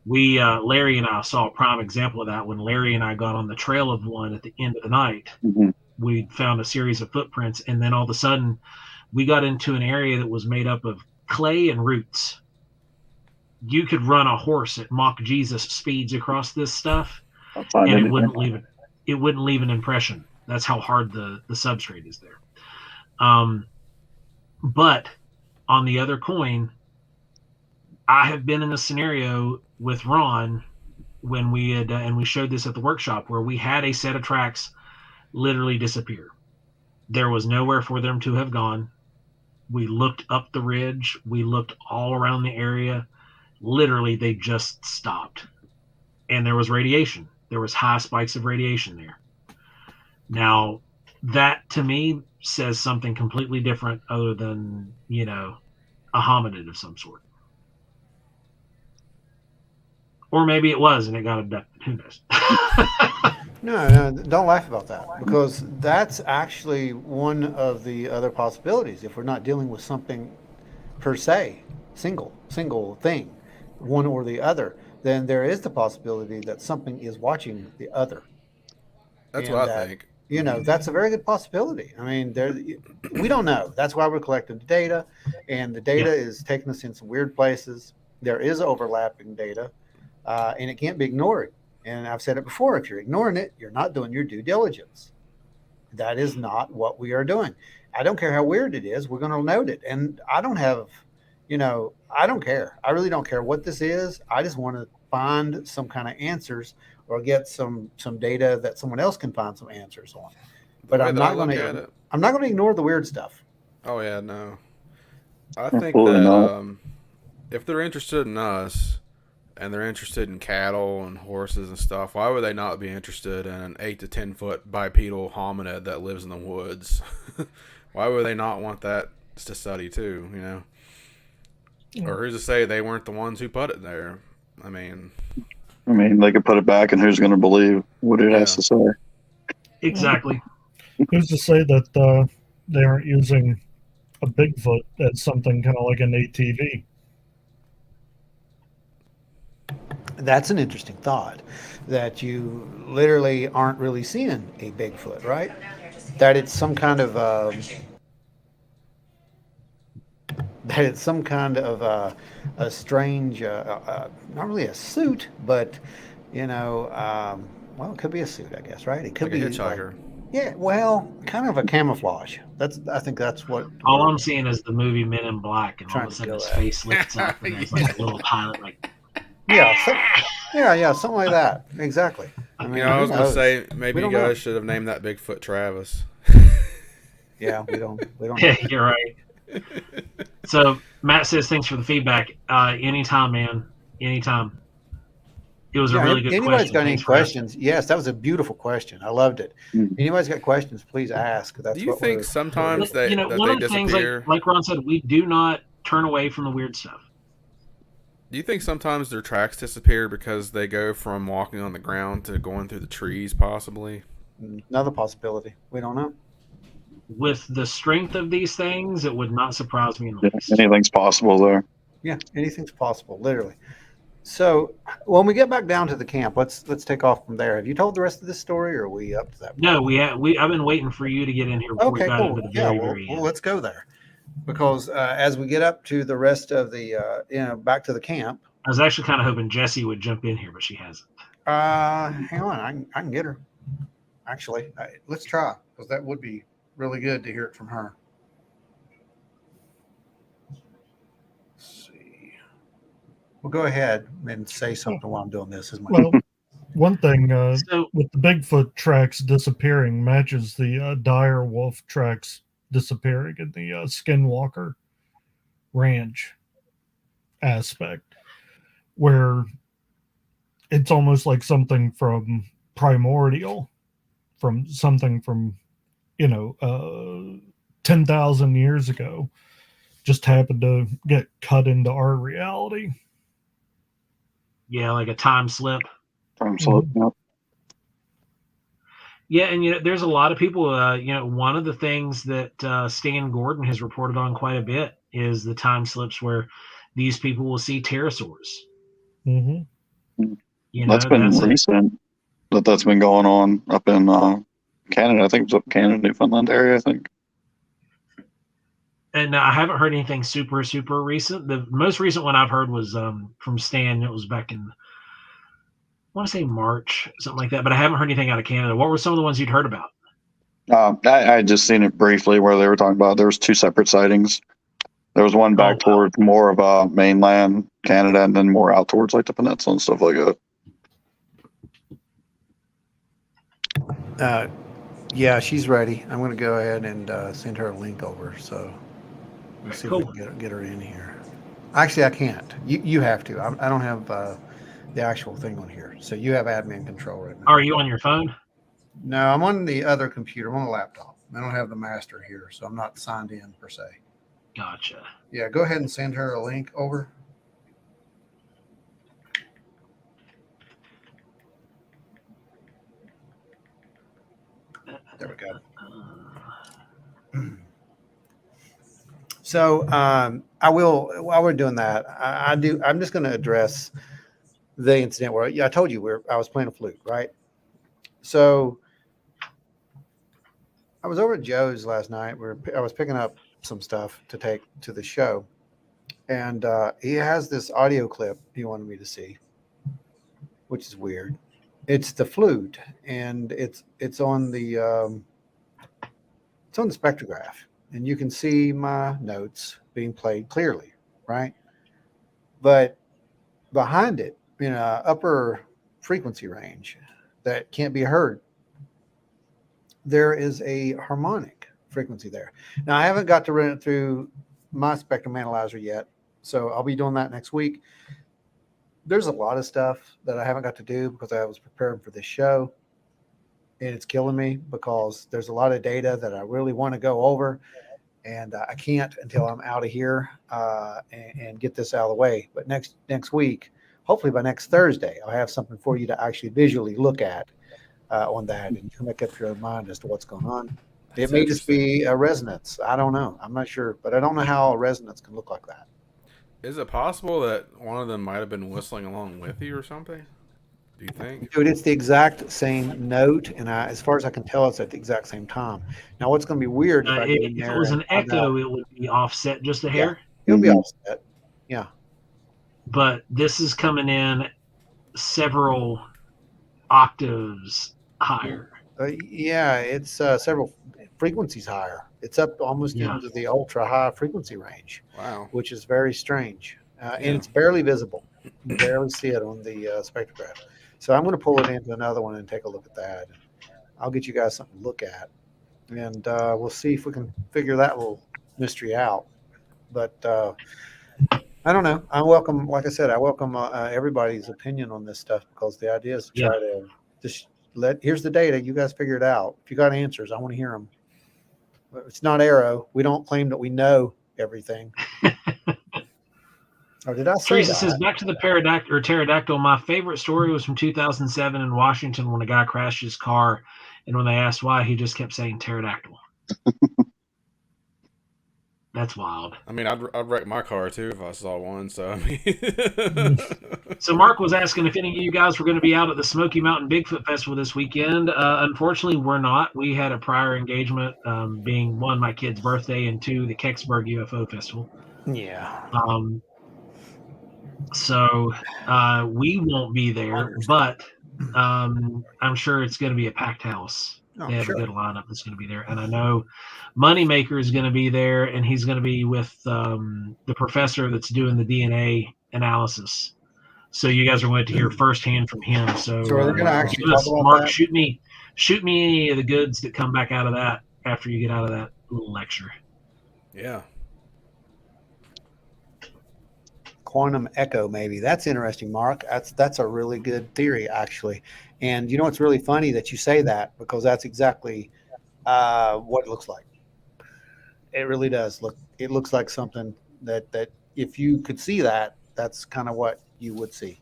Larry and I saw a prime example of that when Larry and I got on the trail of one at the end of the night.
Mm-hmm.
We found a series of footprints, and then all of a sudden we got into an area that was made up of clay and roots. You could run a horse at Mach Jesus speeds across this stuff, and it wouldn't leave an impression. That's how hard the substrate is there. But on the other coin, I have been in a scenario with Ron when we had, and we showed this at the workshop, where we had a set of tracks literally disappear. There was nowhere for them to have gone. We looked up the ridge. We looked all around the area. Literally, they just stopped. And there was radiation. There was high spikes of radiation there. Now, that to me says something completely different other than, a hominid of some sort. Or maybe it was and it got abducted. Who knows?
No, don't laugh about that, because that's actually one of the other possibilities. If we're not dealing with something per se, single thing, one or the other, then there is the possibility that something is watching the other.
That's what I think.
That's a very good possibility. I mean, we don't know. That's why we're collecting the data, and the data is taking us in some weird places. There is overlapping data, and it can't be ignored. And I've said it before, if you're ignoring it, you're not doing your due diligence. That is not what we are doing. I don't care how weird it is. We're going to note it. And I don't have, I don't care. I really don't care what this is. I just want to find some kind of answers or get some data that someone else can find some answers on. But I'm not going to ignore the weird stuff.
Oh yeah, no. I think that if they're interested in us and they're interested in cattle and horses and stuff, why would they not be interested in an 8 to 10 foot bipedal hominid that lives in the woods? Why would they not want that to study too, Or who's to say they weren't the ones who put it there? I mean,
they could put it back, and who's going to believe what it has to say?
Exactly.
Who's to say that they aren't using a Bigfoot as something kind of like an ATV?
That's an interesting thought, that you literally aren't really seeing a Bigfoot, right? That it's some kind of a strange, not really a suit, but it could be a suit, I guess, right? It could
like
be
a hitchhiker.
Kind of a camouflage. I think that's what.
All I'm seeing is the movie Men in Black, and all of a sudden his face lifts up, and there's like a little pilot, like.
Yeah, something like that. Exactly. I mean,
I was going to say, maybe you guys should have named that Bigfoot Travis.
Yeah, we don't.
Yeah, you're right. So Matt says, thanks for the feedback. Anytime, man. Anytime. It was a really good question.
Anybody's got any questions? Yes, that was a beautiful question. I loved it. Anybody's got questions, please ask.
Do you think sometimes that
one of the
disappear?
things, like Ron said, we do not turn away from the weird stuff.
Do you think sometimes their tracks disappear because they go from walking on the ground to going through the trees, possibly?
Another possibility. We don't know.
With the strength of these things, it would not surprise me in the least.
Anything's possible there.
Yeah, anything's possible, literally. So when we get back down to the camp, let's take off from there. Have you told the rest of this story, or are we up to that point?
No, I've been waiting for you to get in here before we got into the very
end. Let's go there. Because as we get up to the rest of the, back to the camp.
I was actually kind of hoping Jessie would jump in here, but she hasn't.
Hang on, I can get her. Actually, let's try, because that would be really good to hear it from her. Let's see. Well, go ahead and say something while I'm doing this.
One thing
So
with the Bigfoot tracks disappearing matches the dire wolf tracks disappearing in the Skinwalker Ranch aspect, where it's almost like something from primordial, from something from 10,000 years ago, just happened to get cut into our reality.
yeah, like a time slip.
Yep.
Yeah, and there's a lot of people. One of the things that Stan Gordon has reported on quite a bit is the time slips where these people will see pterosaurs.
Mm-hmm.
That's been
That's
recent that's been going on up in Canada. I think it's up Canada, Newfoundland area, I think.
And I haven't heard anything super, super recent. The most recent one I've heard was from Stan. It was back in, I want to say March, something like that. But I haven't heard anything out of Canada. What were some of the ones you'd heard about?
I had just seen it briefly where they were talking about there was 2 separate sightings. There was one back towards more of mainland Canada, and then more out towards like the peninsula and stuff like that.
Yeah, she's ready. I'm going to go ahead and send her a link over. So let's see if we can get her in here. Actually, I can't. You have to. I don't have the actual thing on here. So you have admin control right now.
Are you on your phone?
No, I'm on the other computer. I'm on a laptop. I don't have the master here, so I'm not signed in per se.
Gotcha.
Yeah, go ahead and send her a link over. There we go. So I will, while we're doing that, I'm just going to address the incident where I told you I was playing a flute, right? So I was over at Joe's last night where I was picking up some stuff to take to the show, and he has this audio clip he wanted me to see, which is weird. It's the flute, and it's on the spectrograph, and you can see my notes being played clearly, right? But behind it, in an upper frequency range that can't be heard, there is a harmonic frequency there. Now, I haven't got to run it through my spectrum analyzer yet, so I'll be doing that next week. There's a lot of stuff that I haven't got to do because I was preparing for this show, and it's killing me because there's a lot of data that I really want to go over, and I can't until I'm out of here and get this out of the way. But next week, hopefully by next Thursday, I'll have something for you to actually visually look at on that, and you can make up your mind as to what's going on. It may just be a resonance. I don't know. I'm not sure, but I don't know how a resonance can look like that.
Is it possible that one of them might have been whistling along with you or something? Do you think?
Dude, it's the exact same note, and as far as I can tell, it's at the exact same time. Now, what's going to be weird
if it was an echo, it would be offset just a hair.
It'll be offset. Yeah.
But this is coming in several octaves higher.
Yeah, it's several frequencies higher. It's up almost into the ultra high frequency range.
Wow.
Which is very strange. And it's barely visible. You barely see it on the spectrograph. So I'm going to pull it into another one and take a look at that. I'll get you guys something to look at. And we'll see if we can figure that little mystery out. But I don't know. Like I said, I welcome everybody's opinion on this stuff, because the idea is to try to just here's the data. You guys figure it out. If you got answers, I want to hear them. It's not Arrow. We don't claim that we know everything. Or did I say
Teresa
that?
says, back to the pterodactyl. My favorite story was from 2007 in Washington when a guy crashed his car, and when they asked why, he just kept saying pterodactyl. That's wild.
I mean, I'd wreck my car too if I saw one. So I mean,
So Mark was asking if any of you guys were going to be out at the Smoky Mountain Bigfoot Festival this weekend. Unfortunately, we're not. We had a prior engagement, being one, my kid's birthday, and two, the Kecksburg UFO Festival.
Yeah.
So we won't be there, but I'm sure it's going to be a packed house. They have a good lineup that's going to be there. And I know Moneymaker is going to be there, and he's going to be with the professor that's doing the DNA analysis. So you guys are going to hear firsthand from him. So
So are they going to actually
give us-
talk about
Mark,
that?
shoot me any of the goods that come back out of that after you get out of that little lecture.
Yeah.
Quantum echo, maybe. That's interesting, Mark. That's a really good theory, actually. And you know, it's really funny that you say that, because that's exactly what it looks like. It really does look. It looks like something that if you could see that, that's kind of what you would see.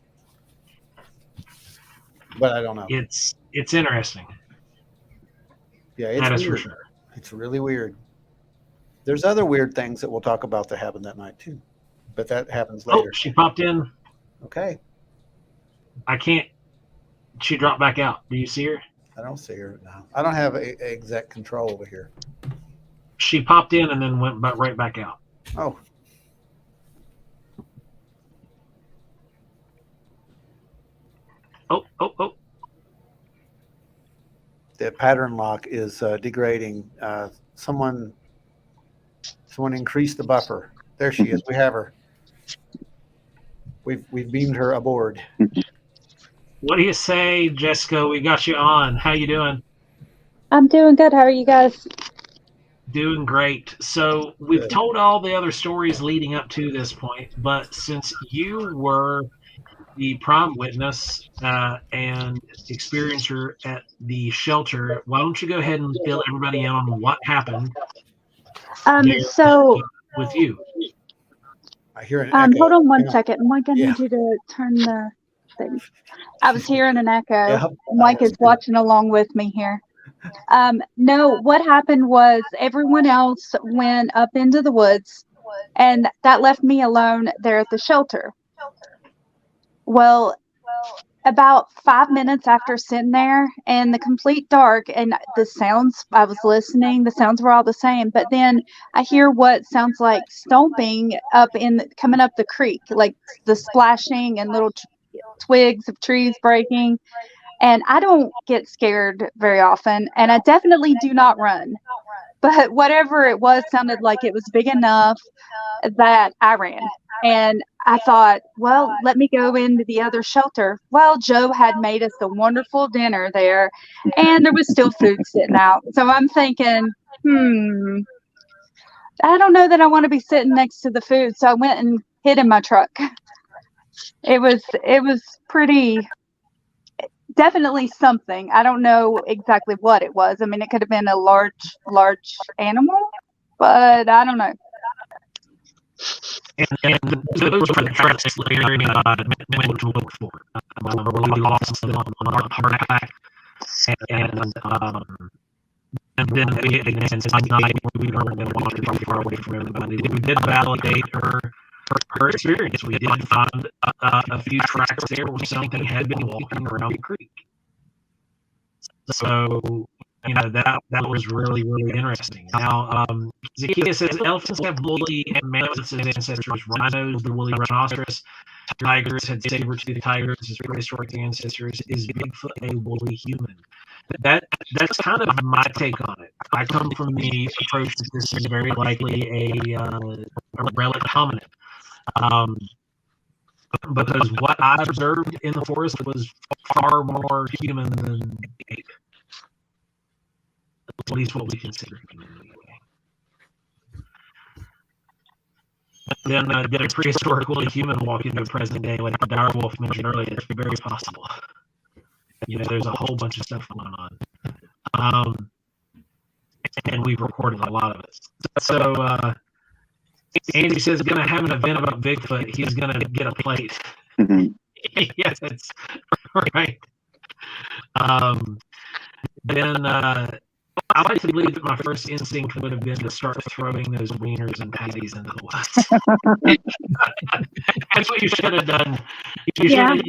But I don't know.
It's interesting.
Yeah, it's
That is
weird.
for sure.
It's really weird. There's other weird things that we'll talk about that happened that night too, but that happens
Oh,
later.
she popped in.
Okay,
I can't. She dropped back out. Do you see her?
I don't see her now. I don't have exact control over here.
She popped in and then went right back out.
Oh,
Oh.
the pattern lock is degrading. Someone increased the buffer. There she is. We have her. We've beamed her aboard.
What do you say, Jessica? We got you on. How you doing?
I'm doing good. How are you guys?
Doing great. So we've
Good.
told all the other stories leading up to this point, but since you were the prime witness and experiencer at the shelter, why don't you go ahead and fill everybody in on what happened there
So
with you?
I hear an echo.
hold on one
Hang on.
second. Mike, I
Yeah.
need you to turn the thing. I was hearing an echo.
Yeah.
Mike is watching along with me here. No, what happened was everyone else went up into the woods, and that left me alone there at the shelter. Well, about 5 minutes after sitting there in the complete dark, and the sounds I was listening, the sounds were all the same, but then I hear what sounds like stomping coming up the creek, like the splashing and little twigs of trees breaking. And I don't get scared very often, and I definitely do not run. But whatever it was sounded like it was big enough that I ran. And I thought, well, let me go into the other shelter. Well, Joe had made us a wonderful dinner there, and there was still food sitting out. So I'm thinking, I don't know that I want to be sitting next to the food. So I went and hid in my truck. It was pretty, definitely something. I don't know exactly what it was. I mean, it could have been a large animal, but I don't know.
And those were the tracks that Larry went to look for. We lost them on our heart attack. And then again, tonight we learned that we were pretty far away from everybody. We did validate her experience. We did find a few tracks there where something had been walking around the creek. So, you know, that was really, really interesting. Now, Zacchaeus says elephants have woolly and mammoths as ancestors, rhinos, the woolly rhinoceros, tigers had saber-toothed tigers as prehistoric ancestors. Is Bigfoot a woolly human? That's kind of my take on it. I come from the approach that this is very likely a relic hominid. Because what I observed in the forest was far more human than ape. At least what we consider human anyway. Then did a prehistoric woolly human walk into present day like the direwolf mentioned earlier? It's very possible. You know, there's a whole bunch of stuff going on. And we've recorded a lot of it. So Andy says going to have an event about Bigfoot. He's going to get a plate. Yes, that's right. Then I like to believe that my first instinct would have been to start throwing those wieners and patties into the woods. That's what you should have done. You should have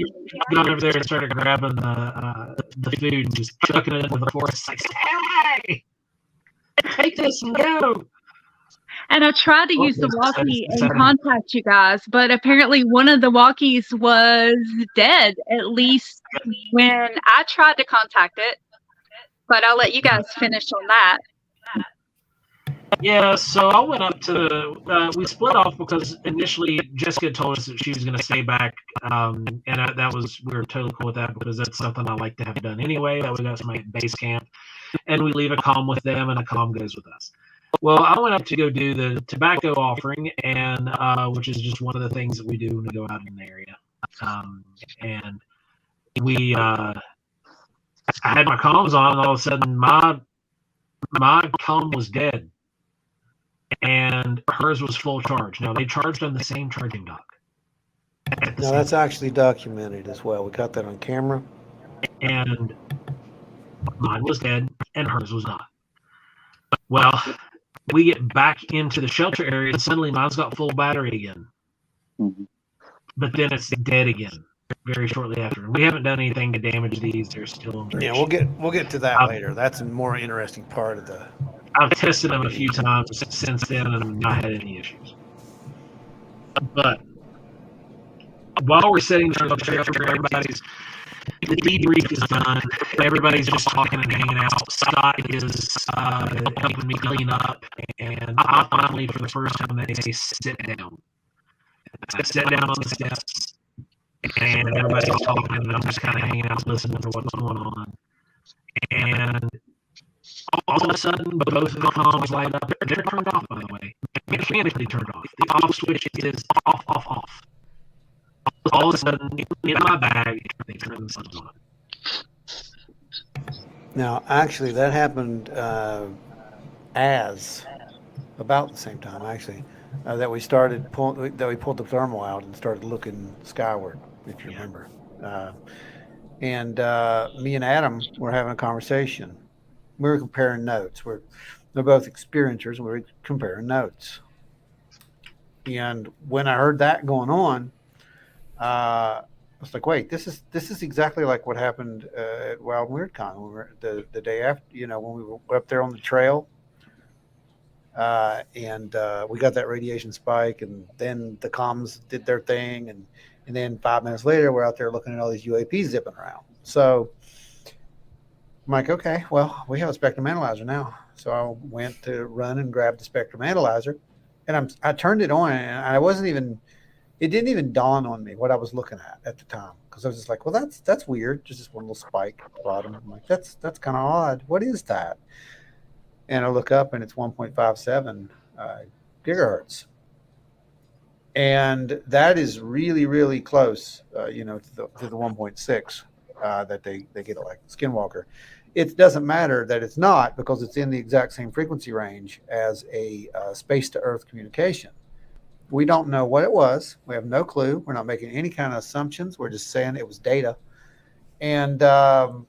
gone over there and started grabbing the food and just chucking it into the forest. Like, hey, take this and go.
And I tried to use the walkie and contact you guys, but apparently one of the walkies was dead, at least when I tried to contact it. But I'll let you guys finish on that.
Yeah, so I went up to we split off because initially Jessica told us that she was going to stay back, and that was we were totally cool with that because that's something I like to have done anyway. That we got somebody at base camp, and we leave a comm with them, and a comm goes with us. Well, I went up to go do the tobacco offering, and which is just one of the things that we do when we go out in the area, and we I had my comms on, and all of a sudden my comm was dead. And hers was full charge. Now they charged on the same charging dock.
No, that's actually documented as well. We got that on camera.
And mine was dead, and hers was not. Well, we get back into the shelter area, and suddenly mine's got full battery again.
Mhm.
But then it's dead again very shortly after. We haven't done anything to damage these. They're still in
Yeah, we'll get to that later. That's a more interesting part of the.
I've tested them a few times since then and not had any issues. But while we're sitting there, everybody's the debrief is done. Everybody's just talking and hanging out. Scott is helping me clean up, and I finally, for the first time that day, sit down. I sit down on the steps, and everybody's talking, and I'm just kind of hanging out, listening to what's going on. And all of a sudden, both of the comms light up. They're turned off, by the way. Mechanically turned off. The off switch is off, off, off. All of a sudden, in my bag, they turn themselves on.
Now, actually, that happened as about the same time, actually, that we pulled the thermal out and started looking skyward, if you remember. And me and Adam were having a conversation. We were comparing notes. They're both experiencers, and we were comparing notes. And when I heard that going on, I was like, "Wait, this is exactly like what happened at Wild and Weird Con when we were the day after. When we were up there on the trail, and we got that radiation spike, and then the comms did their thing, and then 5 minutes later, we're out there looking at all these UAPs zipping around. So." I'm like, okay, well, we have a spectrum analyzer now. So I went to run and grab the spectrum analyzer, and I turned it on, and it didn't even dawn on me what I was looking at the time, because I was just like, well, that's weird, just this one little spike at the bottom. I'm like, that's kind of odd. What is that? And I look up, and it's 1.57 gigahertz, and that is really, really close, to the 1.6. That they get like Skinwalker. It doesn't matter that it's not, because it's in the exact same frequency range as a space to Earth communication. We don't know what it was. We have no clue. We're not making any kind of assumptions. We're just saying it was data. And the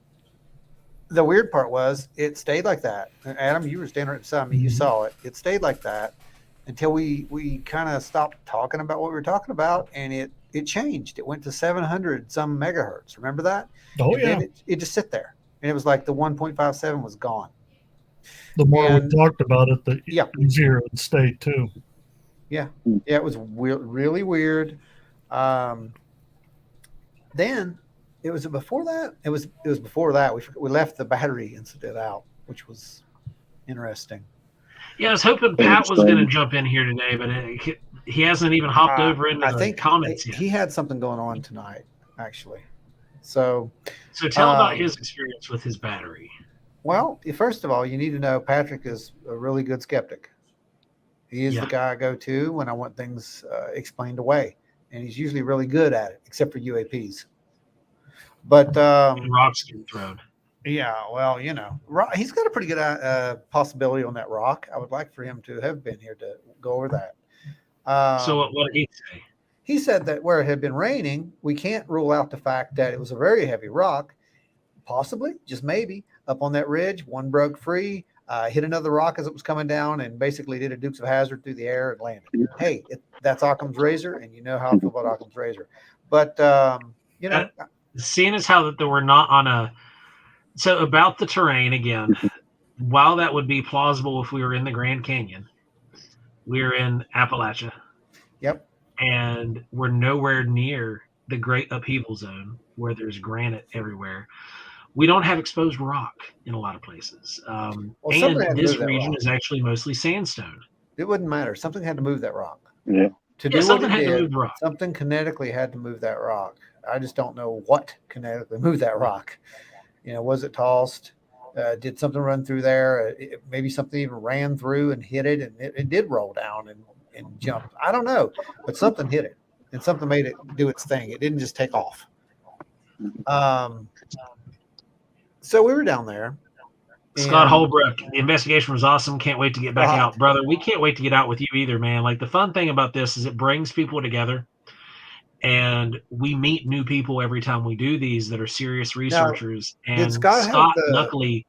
weird part was it stayed like that. Adam, you were standing right beside me. You saw it. It stayed like that until we kind of stopped talking about what we were talking about, and it changed. It went to 700 some megahertz. Remember that?
Oh,
and
yeah.
Then it just sit there, and it was like the 1.57 was gone.
The more we talked about it, the
Yeah.
easier it stayed too.
Yeah, it was really weird. Then it was before that. It was before that. We left the battery incident out, which was interesting.
Yeah, I was hoping Pat was going to jump in here today, but he hasn't even hopped over into the comments yet.
He had something going on tonight, actually. So
tell about his experience with his battery.
Well, first of all, you need to know Patrick is a really good skeptic. He is the guy I go to when I want things explained away, and he's usually really good at it, except for UAPs. But
rocks get thrown.
Yeah, well, he's got a pretty good possibility on that rock. I would like for him to have been here to go over that.
So what did he say?
He said that where it had been raining, we can't rule out the fact that it was a very heavy rock. Possibly, just maybe, up on that ridge, one broke free, hit another rock as it was coming down, and basically did a Dukes of Hazzard through the air and landed. Hey, that's Occam's razor, and you know how I feel about Occam's razor. But,
seeing as how that we're not on a... So about the terrain, again, while that would be plausible if we were in the Grand Canyon, we're in Appalachia.
Yep.
And we're nowhere near the Great Upheaval Zone where there's granite everywhere. we don't have exposed rock in a lot of places.
Well,
and
something had to
this
move that
region
rock.
is actually mostly sandstone.
It wouldn't matter. Something had to move that rock.
Yeah.
To
Yeah,
do what
something
it
had to
did,
move the rock.
something kinetically had to move that rock. I just don't know what kinetically moved that rock. Was it tossed? Did something run through there? Maybe something even ran through and hit it, and it did roll down and jump. I don't know, but something hit it, and something made it do its thing. It didn't just take off. So we were down there.
Scott Holbrook, the investigation was awesome. Can't wait to get back out. Brother, we can't wait to get out with you either, man. Like, the fun thing about this is it brings people together, and we meet new people every time we do these that are serious researchers. And Scott luckily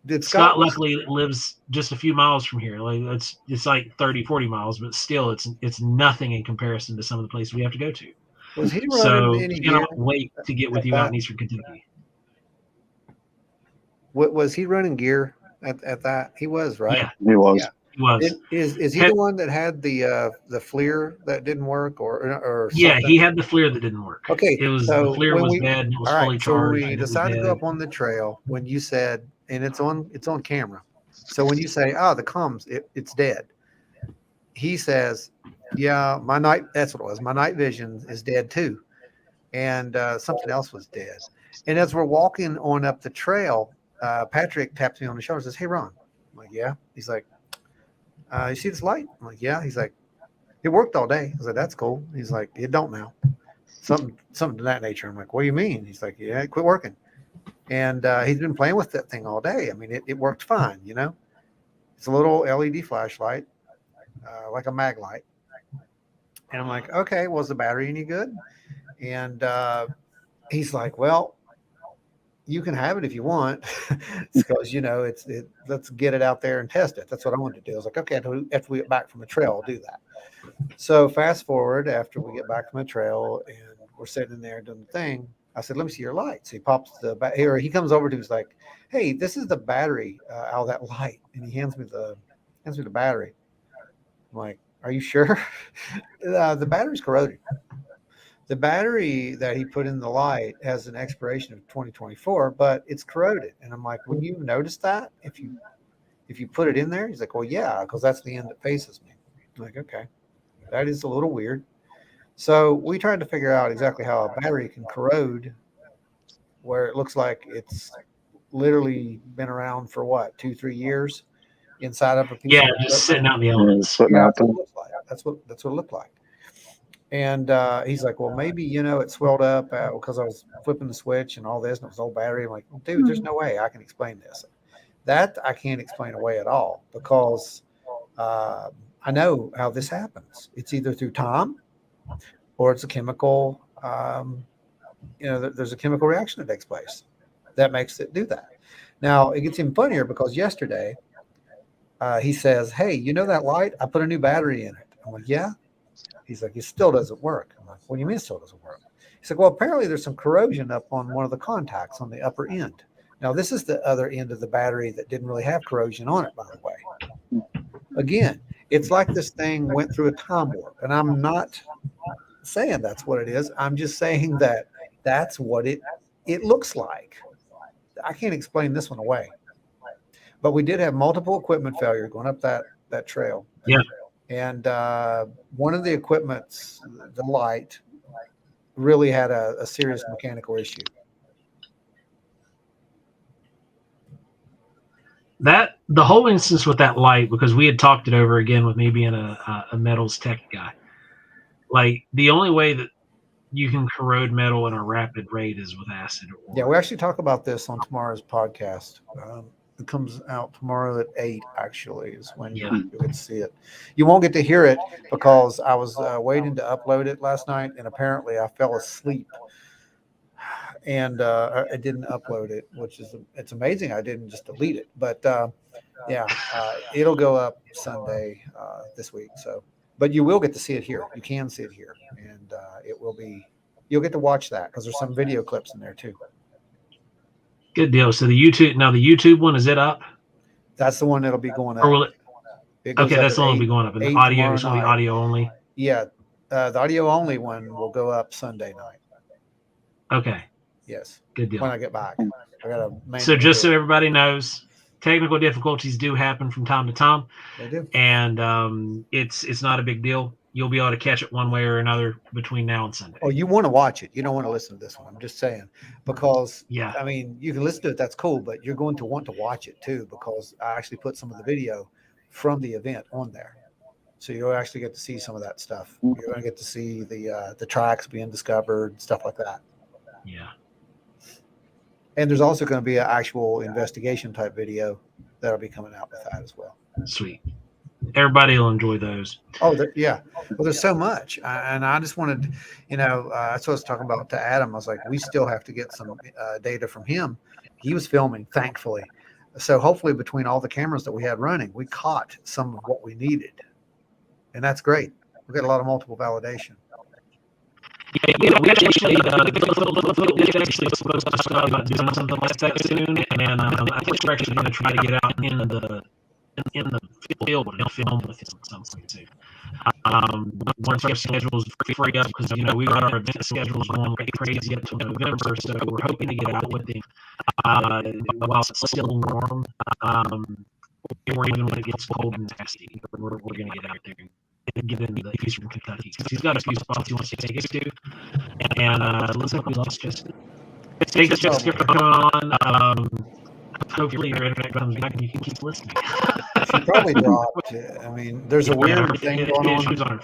lives just a few miles from here. Like, it's like 30, 40 miles, but still it's nothing in comparison to some of the places we have to go to.
Was he running
So
any
cannot
gear
wait to get with you out in Eastern Kentucky.
Was he running gear at that? He was, right?
Yeah,
He was.
Yeah.
he was.
Is he the one that had the FLIR that didn't work or
Yeah,
something?
he had the FLIR that didn't work.
Okay,
It was
so
the FLIR
when
was
we-
bad and it was
All
fully
right, so
charged.
we
and it was
decided to go
dead.
up on the trail when you said, and it's on camera. So when you say, "Oh, the comms, it's dead," he says, "Yeah, that's what it was. My night vision is dead too, and something else was dead." And as we're walking on up the trail, Patrick taps me on the shoulder and says, "Hey, Ron." I'm like, "Yeah." He's like, "You see this light?" I'm like, "Yeah." He's like, "It worked all day." I was like, "That's cool." He's like, "It don't now." Something to that nature. I'm like, "What do you mean?" He's like, "Yeah, it quit working." And he's been playing with that thing all day. I mean, it worked fine, It's a little LED flashlight, like a mag light. And I'm like, "Okay, was the battery any good?" And he's like, "Well, you can have it if you want," because let's get it out there and test it. That's what I wanted to do. I was like, "Okay, after we get back from the trail, I'll do that." So fast forward, after we get back from the trail and we're sitting in there doing the thing, I said, "Let me see your lights." He pops here. He comes over to, he's like, "Hey, this is the battery out of that light," and he hands me the battery. I'm like, "Are you sure?" The battery's corroded. The battery that he put in the light has an expiration of 2024, but it's corroded. And I'm like, "Wouldn't you notice that if you put it in there?" He's like, "Well, yeah, because that's the end that faces me." I'm like, "Okay, that is a little weird." So we tried to figure out exactly how a battery can corrode where it looks like it's literally been around for 2-3 years inside of a piece
Yeah,
of
just sitting out in the
Yeah,
elements.
sitting out there.
That's what it looked like. And he's like, "Well, maybe, it swelled up because I was flipping the switch and all this, and it was old battery." I'm like, "Dude, there's no way I can explain this. That I can't explain away at all, because I know how this happens. It's either through time or it's a chemical, there's a chemical reaction that takes place that makes it do that." Now, it gets even funnier because yesterday he says, "Hey, that light? I put a new battery in it." I'm like, "Yeah." He's like, "It still doesn't work." I'm like, "What do you mean it still doesn't work?" He's like, "Well, apparently there's some corrosion up on one of the contacts on the upper end." Now, this is the other end of the battery that didn't really have corrosion on it, by the way. Again, it's like this thing went through a time warp, and I'm not saying that's what it is. I'm just saying that that's what it looks like. I can't explain this one away. But we did have multiple equipment failure going up that trail.
Yeah.
And one of the equipments, the light, really had a serious mechanical issue.
That the whole instance with that light, because we had talked it over again with me being a metals tech guy. Like, the only way that you can corrode metal in a rapid rate is with acid.
Yeah, we actually talk about this on tomorrow's podcast. It comes out tomorrow at 8, actually, is when you'll get to see it. You won't get to hear it because I was waiting to upload it last night, and apparently I fell asleep. And I didn't upload it, it's amazing I didn't just delete it. But it'll go up Sunday this week. So, but you will get to see it here. You can see it here, and you'll get to watch that because there's some video clips in there too.
Good deal. So the YouTube one, is it up?
That's the one that'll be going up.
Or will it? Okay, that's the one that'll be
8
going up. And the audio is
tomorrow
only
night.
audio only.
Yeah, the audio only one will go up Sunday night.
Okay.
Yes.
Good deal.
When I get back, I got a
So just so everybody knows, technical difficulties do happen from time to time,
they do.
and it's not a big deal. You'll be able to catch it one way or another between now and Sunday.
Oh, you want to watch it. You don't want to listen to this one. I'm just saying, because
Yeah.
I mean, you can listen to it. That's cool, but you're going to want to watch it too, because I actually put some of the video from the event on there. So you'll actually get to see some of that stuff. You're going to get to see the tracks being discovered, stuff like that.
Yeah.
And there's also going to be an actual investigation type video that'll be coming out with that as well.
Sweet. Everybody will enjoy those.
Oh, yeah. Well, there's so much. And I just wanted, that's what I was talking about to Adam. I was like, we still have to get some data from him. He was filming, thankfully. So hopefully between all the cameras that we had running, we caught some of what we needed. And that's great. We got a lot of multiple validation.
Yeah, we actually supposed to start about doing something like that soon, and I think we're actually going to try to get out in the field and film with something too. Once our schedules free up, because we've got our event schedules going like crazy up to November, so we're hoping to get out with him while it's still warm, or even when it gets cold and nasty. We're going to get out there and get into the eastern Kentucky, because he's got a few spots he wants to take us to, and let's hope we lost just take us just keep going on. Hopefully your internet comes back and you can keep listening.
She probably dropped. I mean, there's a weird thing going on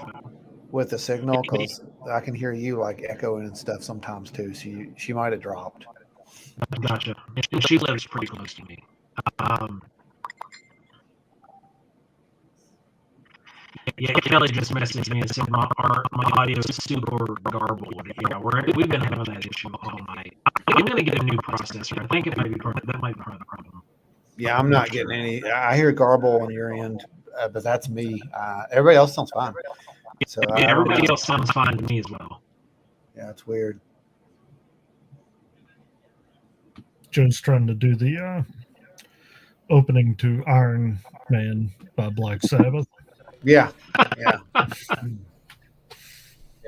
with the signal, because I can hear you like echoing and stuff sometimes too. So she might have dropped.
Gotcha. And she lives pretty close to me. Yeah, Kelly just messaged me and said my audio is super garbled. Yeah, we've been having that issue all night. I'm going to get a new processor. I think it might be part of the problem.
Yeah, I'm not getting any. I hear garble on your end, but that's me. Everybody else sounds fine. So
yeah, everybody else sounds fine to me as well.
Yeah, it's weird.
Joe's trying to do the opening to Iron Man by Black Sabbath.
Yeah. Yeah,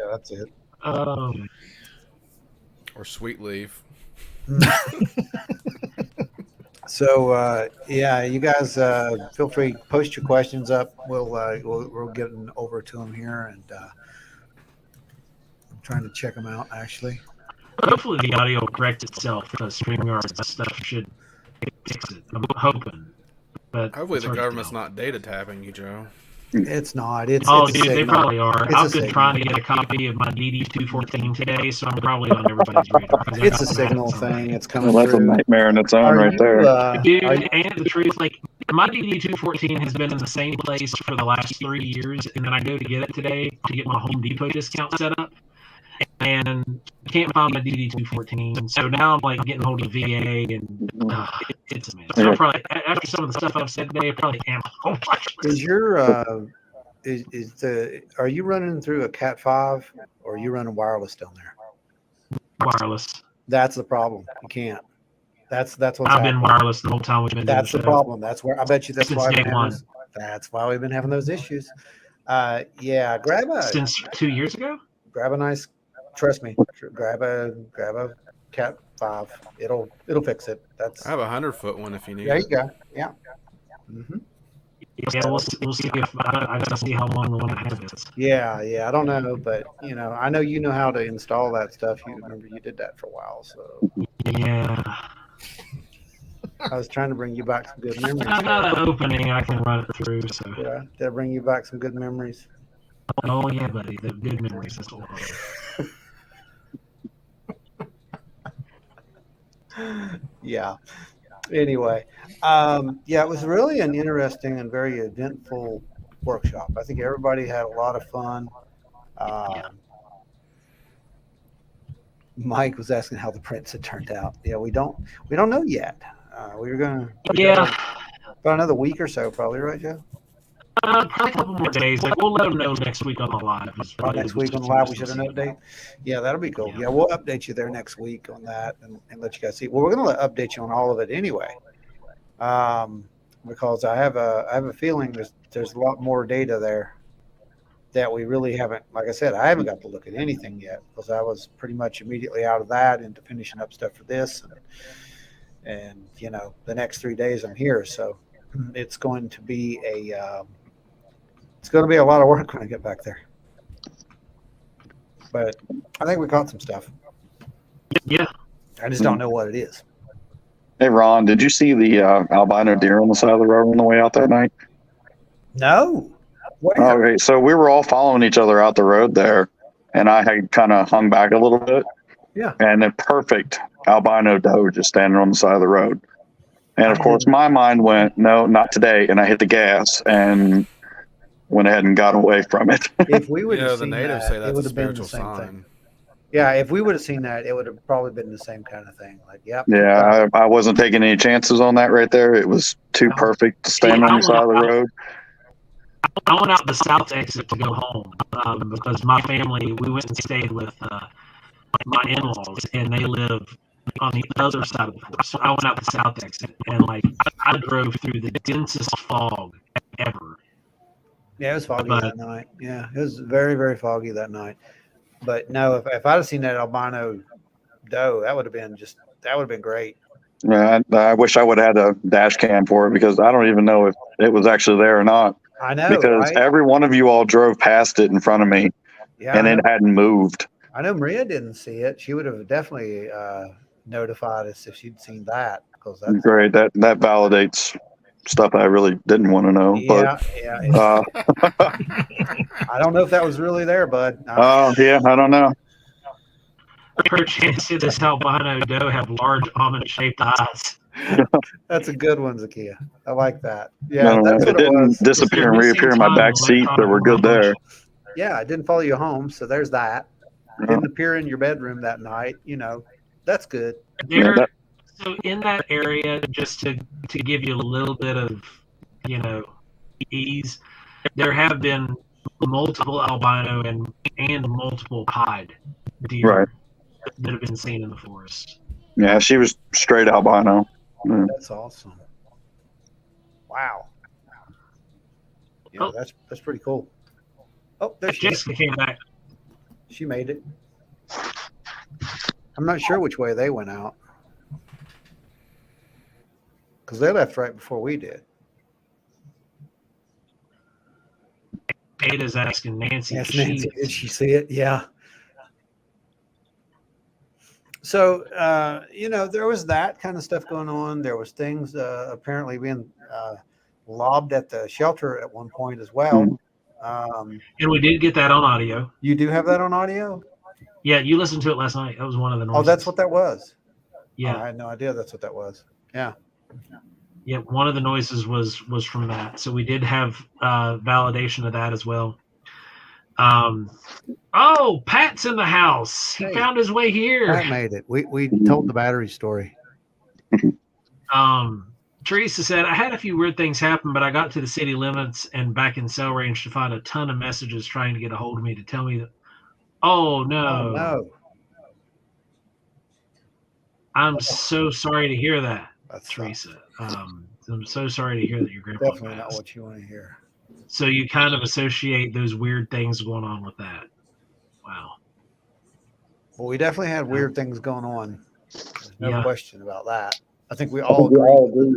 that's it.
Or Sweet Leaf.
So yeah, you guys feel free, post your questions up. We'll get them over to them here, and I'm trying to check them out actually.
Hopefully the audio will correct itself, because StreamYard stuff should fix it. I'm hoping. But
hopefully the government's not data tapping you, Joe.
It's not. Dude,
they probably are. I've been trying to get a copy of my DD214 today, so I'm probably on everybody's radar.
It's a signal thing. It's coming
Well, that's
through.
a nightmare in its own right there.
Dude, and the truth, like, my DD214 has been in the same place for the last 3 years, and then I go to get it today to get my Home Depot discount set up, and can't find my DD214. So now I'm like getting hold of VA, and it's a mess. So probably, after some of the stuff I've said today, I probably am.
Is your are you running through a Cat 5, or are you running wireless down there?
Wireless.
That's the problem. You can't. That's what's
I've been wireless the whole time we've been.
That's the problem. That's where I bet you that's
Since
why
day one.
That's why we've been having those issues. Yeah,
since 2 years ago.
Grab a nice. Trust me. Grab a Cat 5. It'll fix it. That's.
I have a 100-foot one if you need.
There
it.
you go. Yeah. Mm-hmm.
Yeah, we'll see if I gotta see how long the one I have is.
Yeah. I don't know, but I know you know how to install that stuff. You remember you did that for a while, so.
Yeah.
I was trying to bring you back some good memories.
I got an opening I can run it through, so.
Yeah, that'll bring you back some good memories.
Oh yeah, buddy, the good memories is all.
Yeah. Anyway, yeah, it was really an interesting and very eventful workshop. I think everybody had a lot of fun. Mike was asking how the prints had turned out. Yeah, we don't know yet. We were gonna about another week or so, probably, right, Joe?
Probably a couple more days. Like, we'll let them know next week on the live.
Next week on the live, we should have an update. Yeah, that'll be cool. Yeah, we'll update you there next week on that and let you guys see. Well, we're going to update you on all of it anyway, because I have a feeling there's a lot more data there
that we really haven't, like I said, I haven't got to look at anything yet because I was pretty much immediately out of that into finishing up stuff for this. And the next 3 days I'm here. So it's going to be it's going to be a lot of work when I get back there. But I think we caught some stuff.
Yeah.
I just don't know what it is.
Hey, Ron, did you see the albino deer on the side of the road on the way out that night?
No.
Okay, so we were all following each other out the road there, and I had kind of hung back a little bit.
Yeah.
And a perfect albino doe just standing on the side of the road. And of course, my mind went, no, not today. And I hit the gas and went ahead and got away from it.
If we would have
the
seen
natives
that,
say
it
that's
would
a
have been the
spiritual
same
sign.
thing. Yeah, if we would have seen that, it would have probably been the same kind of thing. Like, yep.
Yeah, I wasn't taking any chances on that right there. It was too perfect to stand on the side of the road.
I went out the south exit to go home because my family, we went and stayed with my in-laws, and they live on the other side of the forest. So I went out the south exit, and I drove through the densest fog ever.
Yeah, it was foggy that night. Yeah, it was very, very foggy that night. But no, if I'd have seen that albino doe, that would have been great.
Yeah, I wish I would have had a dash cam for it because I don't even know if it was actually there or not.
I know,
because
right?
every one of you all drove past it in front of me, and it hadn't moved.
I know Maria didn't see it. She would have definitely notified us if she'd seen that. Because that's
great. That validates stuff I really didn't want to know.
Yeah,
but,
I don't know if that was really there, bud.
Yeah, I don't know.
Perchance did this albino doe have large almond-shaped eyes?
That's a good one, Zakia. I like that. Yeah, that's
it
what it was.
Didn't disappear and reappear in my back seat, so we're good there.
Yeah, it didn't follow you home, so there's that. Didn't appear in your bedroom that night. That's good.
So in that area, just to give you a little bit of ease, there have been multiple albino and multiple pied deer that have been seen in the forest.
Yeah, she was straight albino.
Mm. That's awesome. Wow. Yeah, that's pretty cool. Oh, there she is.
Jessica came back.
She made it. I'm not sure which way they went out. Because they left right before we did.
Ada's asking Nancy.
Yes, Nancy, did she see it? Yeah. So, there was that kind of stuff going on. There was things apparently being lobbed at the shelter at one point as well.
And we did get that on audio.
You do have that on audio?
Yeah, you listened to it last night. That was one of the noises.
Oh, that's what that was?
Yeah.
Oh, I had no idea that's what that was. Yeah.
Yeah, one of the noises was from that. So we did have validation of that as well. Oh, Pat's in the house. He found his way here.
Pat made it. We told the battery story.
Teresa said, I had a few weird things happen, but I got to the city limits and back in cell range to find a ton of messages trying to get a hold of me to tell me that, oh, no.
Oh, no.
I'm so sorry to hear that,
That's
Teresa. I'm so sorry to hear that your grandpa
definitely
passed.
not what you want to hear.
So you kind of associate those weird things going on with that. Wow.
Well, we definitely had weird things going on. There's no
Yeah.
question about that. I think we all agree.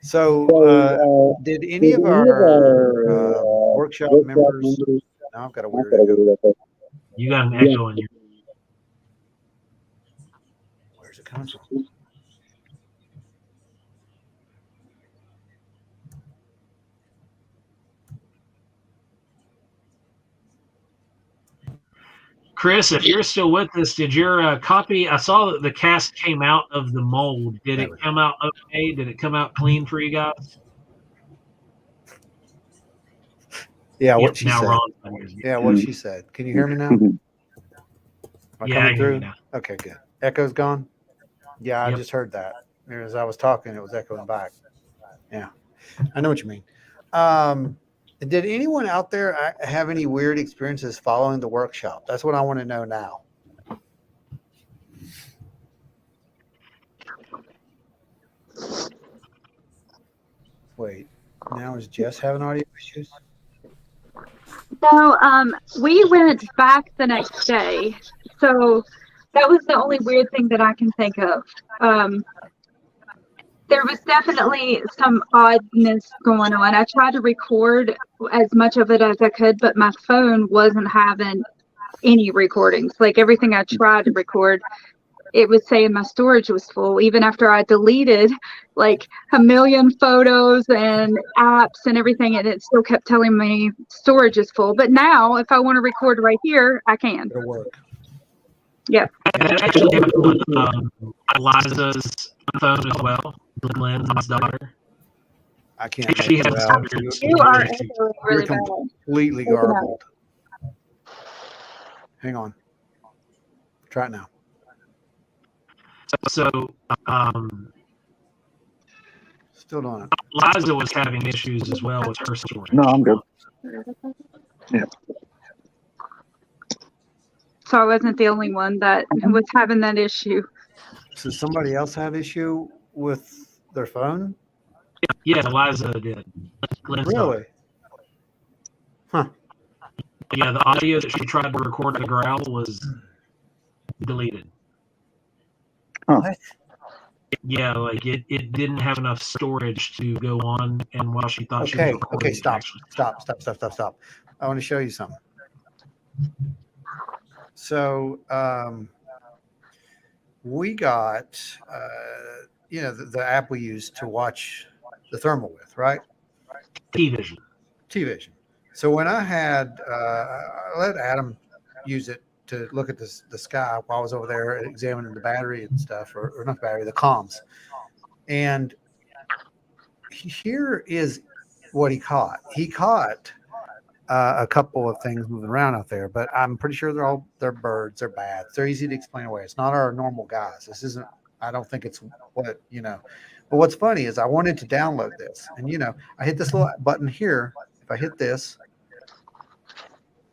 So, did any of our workshop members? No, I've got a weird echo.
You got an echo in your.
Where's it coming from?
Chris, if you're still with us, did your copy? I saw that the cast came out of the mold. Did it come out okay? Did it come out clean for you guys?
Yeah,
Yep,
what she
now
said.
Ron.
Yeah, what she said. Can you hear me now? Am I
Yeah, I
coming
can hear
through?
you now.
Okay, good. Echo's gone? Yeah, I
Yep.
just heard that. As I was talking, it was echoing back. Yeah, I know what you mean. Did anyone out there have any weird experiences following the workshop? That's what I want to know now. Wait. Now is Jess having audio issues?
So, we went back the next day. So that was the only weird thing that I can think of. There was definitely some oddness going on. I tried to record as much of it as I could, but my phone wasn't having any recordings. Like everything I tried to record, it was saying my storage was full, even after I deleted like a million photos and apps and everything, and it still kept telling me storage is full. But now, if I want to record right here, I can.
It'll work.
Yep.
That actually happened with Eliza's phone as well, Glenn's daughter.
I can't.
She
make
had
it
some
out.
weird
You are
issues.
echoing
You're
really bad.
completely
Open up.
garbled. Hang on. Try it now.
So,
Still doing it.
Liza was having issues as well with her storage.
No, I'm good.
So I wasn't the only one that was having that issue.
So somebody else have issue with their phone?
Yeah, Eliza did. Glenn's daughter.
Really?
Yeah, the audio that she tried to record the growl was deleted.
Huh.
What?
Yeah, like it didn't have enough storage to go on, and while she thought she was
Okay.
recording,
Okay.
it
Stop.
actually-
Stop. I want to show you something. So we got the app we use to watch the thermal with, right?
T-Vision.
T-Vision. So when I had I let Adam use it to look at the sky while I was over there examining the battery and stuff, or not the battery, the comms. And here is what he caught. He caught a couple of things moving around out there, but I'm pretty sure they're birds, they're bats. They're easy to explain away. It's not our normal guys. This isn't, I don't think it's what, But what's funny is I wanted to download this, and I hit this little button here. If I hit this,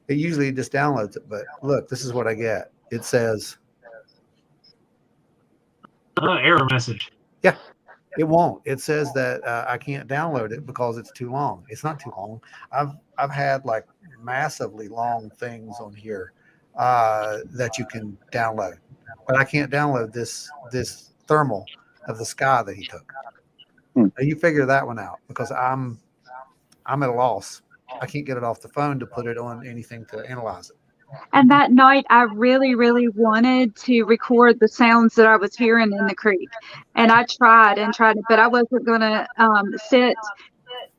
it usually just downloads it. But look, this is what I get. It says
Error message.
it won't. It says that I can't download it because it's too long. It's not too long. I've had like massively long things on here that you can download, but I can't download this thermal of the sky that he took. Now you figure that one out, because I'm at a loss. I can't get it off the phone to put it on anything to analyze it.
And that night, I really, really wanted to record the sounds that I was hearing in the creek. And I tried, but I wasn't going to sit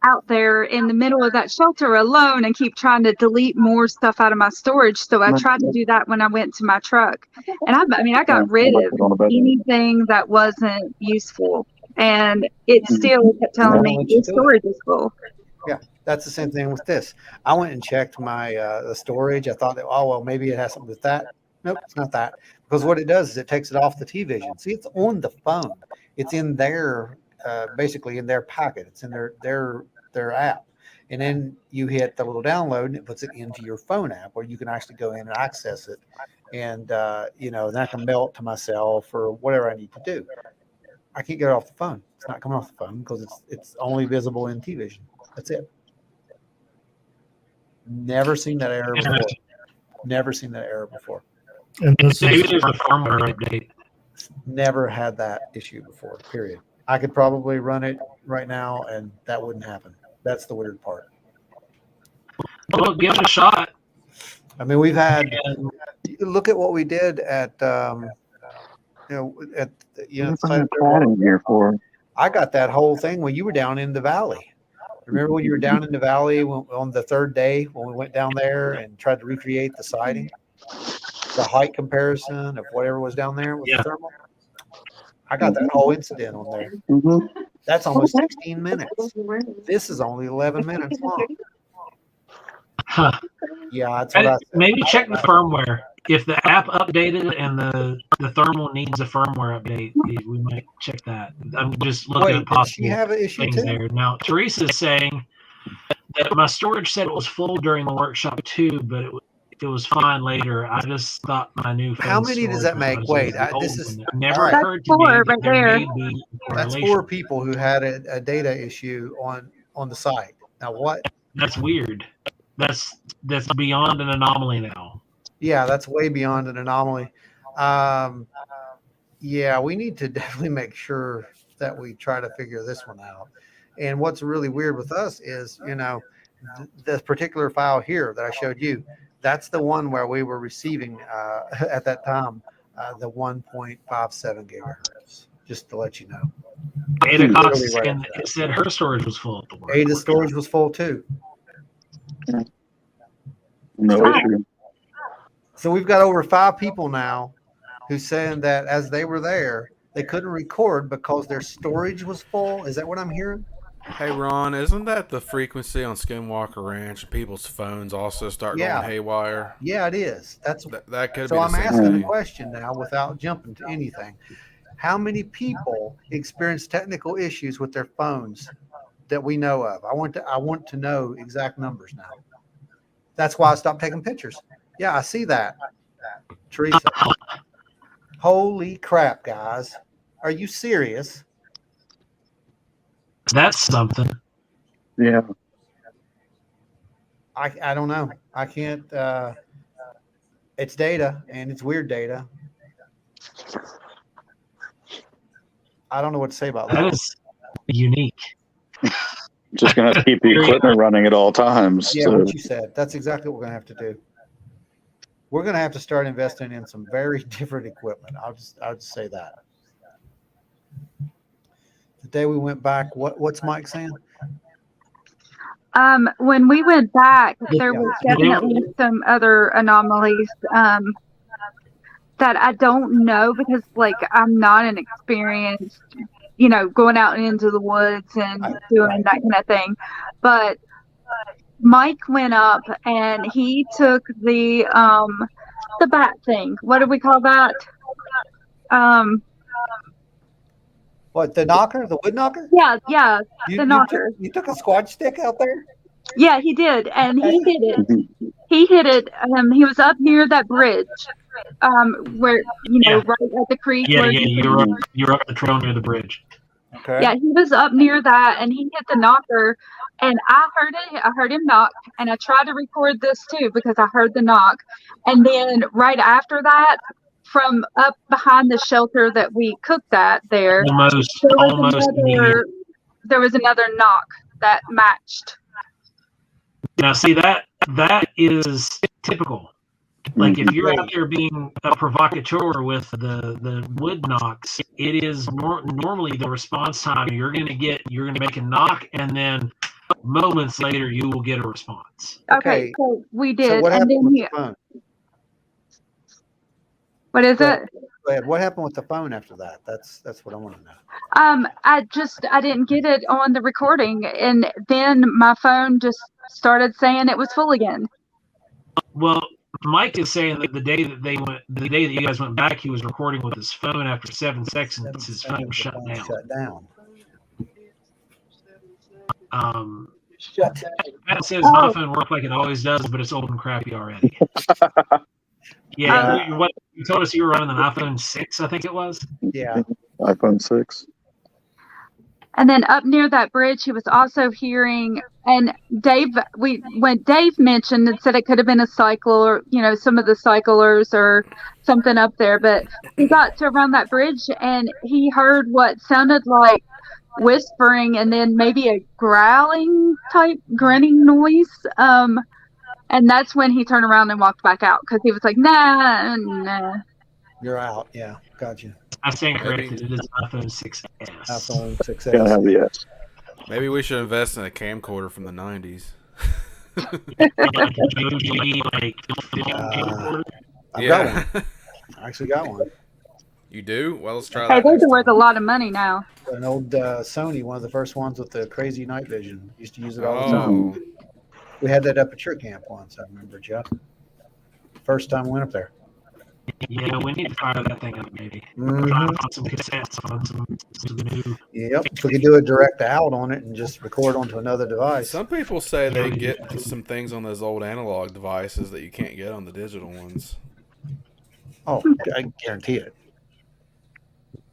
out there in the middle of that shelter alone and keep trying to delete more stuff out of my storage. So I tried to do that when I went to my truck. And I got rid of anything that wasn't useful. And it still kept telling me your storage is full.
Yeah, that's the same thing with this. I went and checked my the storage. I thought that, oh, well, maybe it has something with that. Nope, it's not that. Because what it does is it takes it off the T-Vision. See, it's on the phone. It's in their, basically in their packet. It's in their app. And then you hit the little download and it puts it into your phone app where you can actually go in and access it. And, and I can mail it to myself or whatever I need to do. I can't get it off the phone. It's not coming off the phone because it's only visible in T-Vision. That's it. Never seen that error before.
And this
Maybe
is
there's a firmware update.
Never had that issue before, period. I could probably run it right now and that wouldn't happen. That's the weird part.
Well, give it a shot.
I mean, we've had, look at what we did at, the site up there.
In here for
I got that whole thing when you were down in the valley. Remember when you were down in the valley on the third day when we went down there and tried to recreate the sighting, the height comparison of whatever was down there with the thermal? I got that whole incident on there.
Mhm.
That's almost 16 minutes. This is only 11 minutes long.
Huh.
Yeah, that's what I said.
Maybe check the firmware. If the app updated and the thermal needs a firmware update, we might check that. I'm just looking
Wait,
at
did
possible
she have an issue
things
too?
there. Now, Teresa's saying that my storage said it was full during the workshop too, but it was fine later. I just thought my new phone
How many does
storage
that make?
was
Wait,
the old
this is
one. It never
all right.
occurred to me
That's 4
that
right
there
there.
may be a
That's
correlation.
4 people who had a data issue on
on the site. Now what?
That's weird. That's beyond an anomaly now.
Yeah, that's way beyond an anomaly. Yeah, we need to definitely make sure that we try to figure this one out. And what's really weird with us is, this particular file here that I showed you, that's the one where we were receiving at that time the 1.57 gigahertz. Just to let you know.
Ada Cox
Really right after that.
said her storage was full at the work.
Ada's storage was full too.
No issue.
So we've got over 5 people now who's saying that as they were there, they couldn't record because their storage was full. Is that what I'm hearing?
Hey, Ron, isn't that the frequency on Skinwalker Ranch? People's phones also start
Yeah.
going haywire.
Yeah, it is. That's
That could
so
be the
I'm
same
asking
thing.
a question now without jumping to anything. How many people experience technical issues with their phones that we know of? I want to know exact numbers now. That's why I stopped taking pictures. Yeah, I see that. Teresa. Holy crap, guys. Are you serious?
That's something.
Yeah.
I don't know. I can't it's data and it's weird data. I don't know what to say about
That
that.
is unique.
Just gonna have to keep the equipment running at all times.
Yeah,
So,
what you said. That's exactly what we're gonna have to do. We're gonna have to start investing in some very different equipment. I'll just say that. The day we went back, what's Mike saying?
When we went back, there
Yeah.
was definitely some other anomalies that I don't know because, like, I'm not an experienced, going out into the woods and doing that kind of thing. But Mike went up and he took the bat thing. What do we call that?
What, the knocker, the wood knocker?
Yeah,
You,
the
you
knocker.
Took, you took a squad stick out there?
Yeah, he did, and he hit it. He hit it. He was up near that bridge, where
Yeah.
right at the creek.
Yeah,
where
you're up the trail near the bridge.
Okay.
Yeah, he was up near that, and he hit the knocker, and I heard it. I heard him knock, and I tried to record this too because I heard the knock, and then right after that, from up behind the shelter that we cooked at there,
Almost immediate.
there was another knock that matched.
Now, see that is typical. Like if you're out there being a provocateur with the wood knocks, it is normally the response time you're going to make a knock, and then moments later you will get a response.
Okay, so we did,
So what
and
happened
then
with the phone?
what is
Go
it?
ahead. Go ahead. What happened with the phone after that? That's what I want to know.
I didn't get it on the recording, and then my phone just started saying it was full again.
Well, Mike is saying that the day that you guys went back, he was recording with his phone. After 7 seconds, his phone shut down.
Shut down.
Matt says my phone worked like it always does, but it's old and crappy already. Yeah, you told us you were running an iPhone 6, I think it was.
Yeah.
iPhone 6.
And then up near that bridge, he was also hearing, and Dave mentioned and said it could have been a cycler, some of the cyclers or something up there. But he got to around that bridge and he heard what sounded like whispering and then maybe a growling type grunting noise. And that's when he turned around and walked back out because he was like, nah.
You're out. Yeah. Gotcha.
I stand corrected. It is iPhone 6S.
iPhone 6S.
Gotta have the S.
Maybe we should invest in a camcorder from the 90s.
I've got one. I actually got one.
You do? Well, let's try
Hey,
that.
those
next
are worth a
time.
lot of money now.
An old Sony, one of the first ones with the crazy night vision. Used to use it all the time.
Oh,
We had that up at your camp once, I remember, Jeff. First time we went up there.
Yeah, we need to fire that thing up, maybe.
Mhm.
On some cassettes, on some new.
Yep. If we could do a direct out on it and just record onto another device.
some people say they get some things on those old analog devices that you can't get on the digital ones.
Oh, I guarantee it.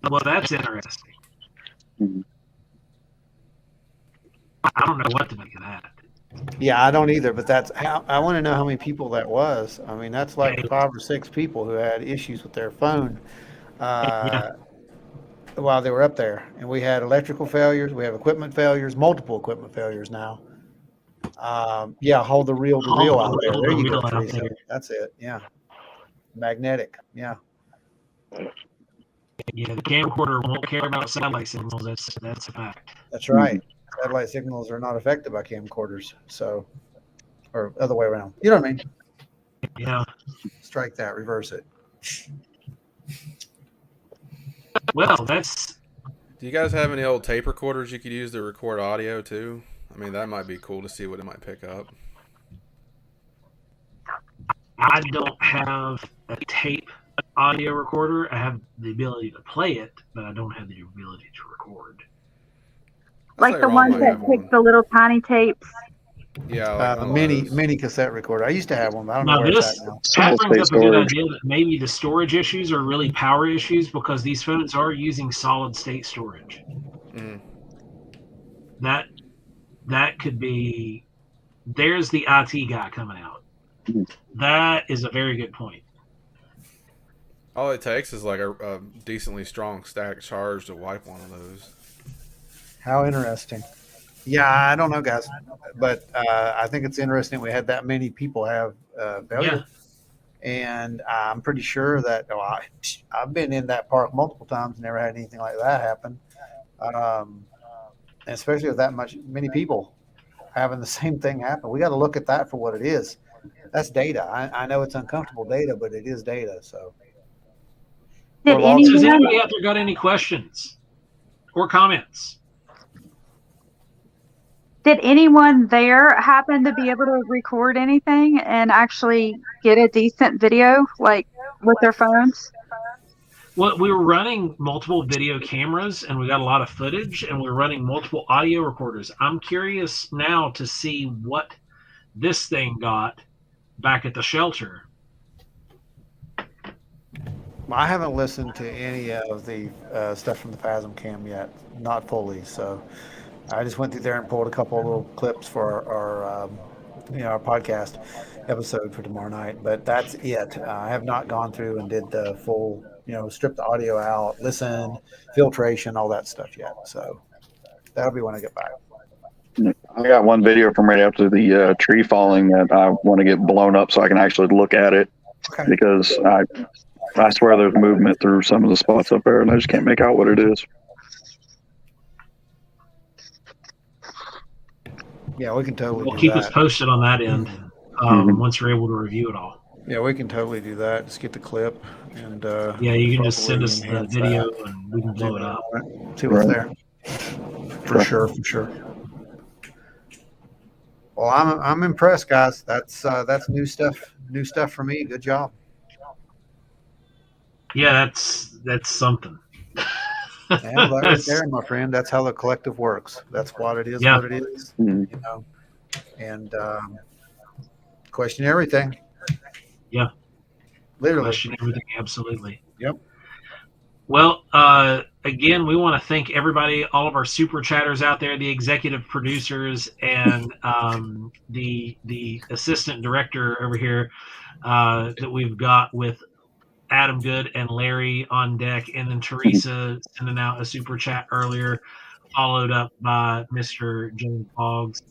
Well, that's interesting. I don't know what to make of that.
Yeah, I don't either, but that's how I want to know how many people that was. I mean, that's like 5 or 6 people who had issues with their phone while they were up there. And we had electrical failures, we have equipment failures, multiple equipment failures now. Hold the reel to reel out there. There you go, Teresa. That's it. Yeah. Magnetic. Yeah.
Yeah, the camcorder won't care about satellite signals. That's a fact.
That's right. Satellite signals are not affected by camcorders. So, or other way around. You know what I mean?
Yeah.
Strike that, reverse it.
Well, that's.
Do you guys have any old tape recorders you could use to record audio too? I mean, that might be cool to see what it might pick up.
I don't have a tape audio recorder. I have the ability to play it, but I don't have the ability to record.
Like the ones that take the little tiny tapes.
Yeah, like
mini cassette recorder. I used to have one, but I don't know
Now
where
this
it's at now.
Pat brings up a good
storage.
idea that maybe the storage issues are really power issues because these phones are using solid state storage.
Mm.
That could be. There's the IT guy coming out. That is a very good point.
All it takes is like a decently strong stack charge to wipe one of those.
How interesting. Yeah, I don't know, guys, but I think it's interesting we had that many people have failure. And I'm pretty sure that I've been in that park multiple times, never had anything like that happen. Especially with that many people having the same thing happen. We got to look at that for what it is. That's data. I know it's uncomfortable data, but it is data. So,
Did
Has
anyone
anybody out there got any questions or comments?
Did anyone there happen to be able to record anything and actually get a decent video, like with their phones?
Well, we were running multiple video cameras and we got a lot of footage, and we were running multiple audio recorders. I'm curious now to see what this thing got back at the shelter.
I haven't listened to any of the stuff from the Phasm Cam yet, not fully. So I just went through there and pulled a couple of little clips for our podcast episode for tomorrow night. But that's it. I have not gone through and did the full, strip the audio out, listen, filtration, all that stuff yet. So that'll be when I get back.
I got one video from right after the tree falling that I want to get blown up so I can actually look at it, because I swear there's movement through some of the spots up there and I just can't make out what it is.
Yeah, we can totally
We'll
do
keep
that.
us posted on that end once we're able to review it all.
Yeah, we can totally do that. Just get the clip and
yeah, you can just send
probably
us the
enhance
video
that.
and we can blow it up.
See what's there. For sure. Well, I'm impressed, guys. That's new stuff. New stuff for me. Good job.
Yeah, that's something.
Yeah, that right there, my friend. That's how the collective works. That's what it is.
Yeah.
What it is. And question everything.
Yeah.
Literally.
Question everything, absolutely.
Yep.
Well, again, we want to thank everybody, all of our super chatters out there, the executive producers, and the assistant director over here that we've got with Adam Good and Larry on deck, and then Teresa sending out a super chat earlier, followed up by Mr. James Boggs.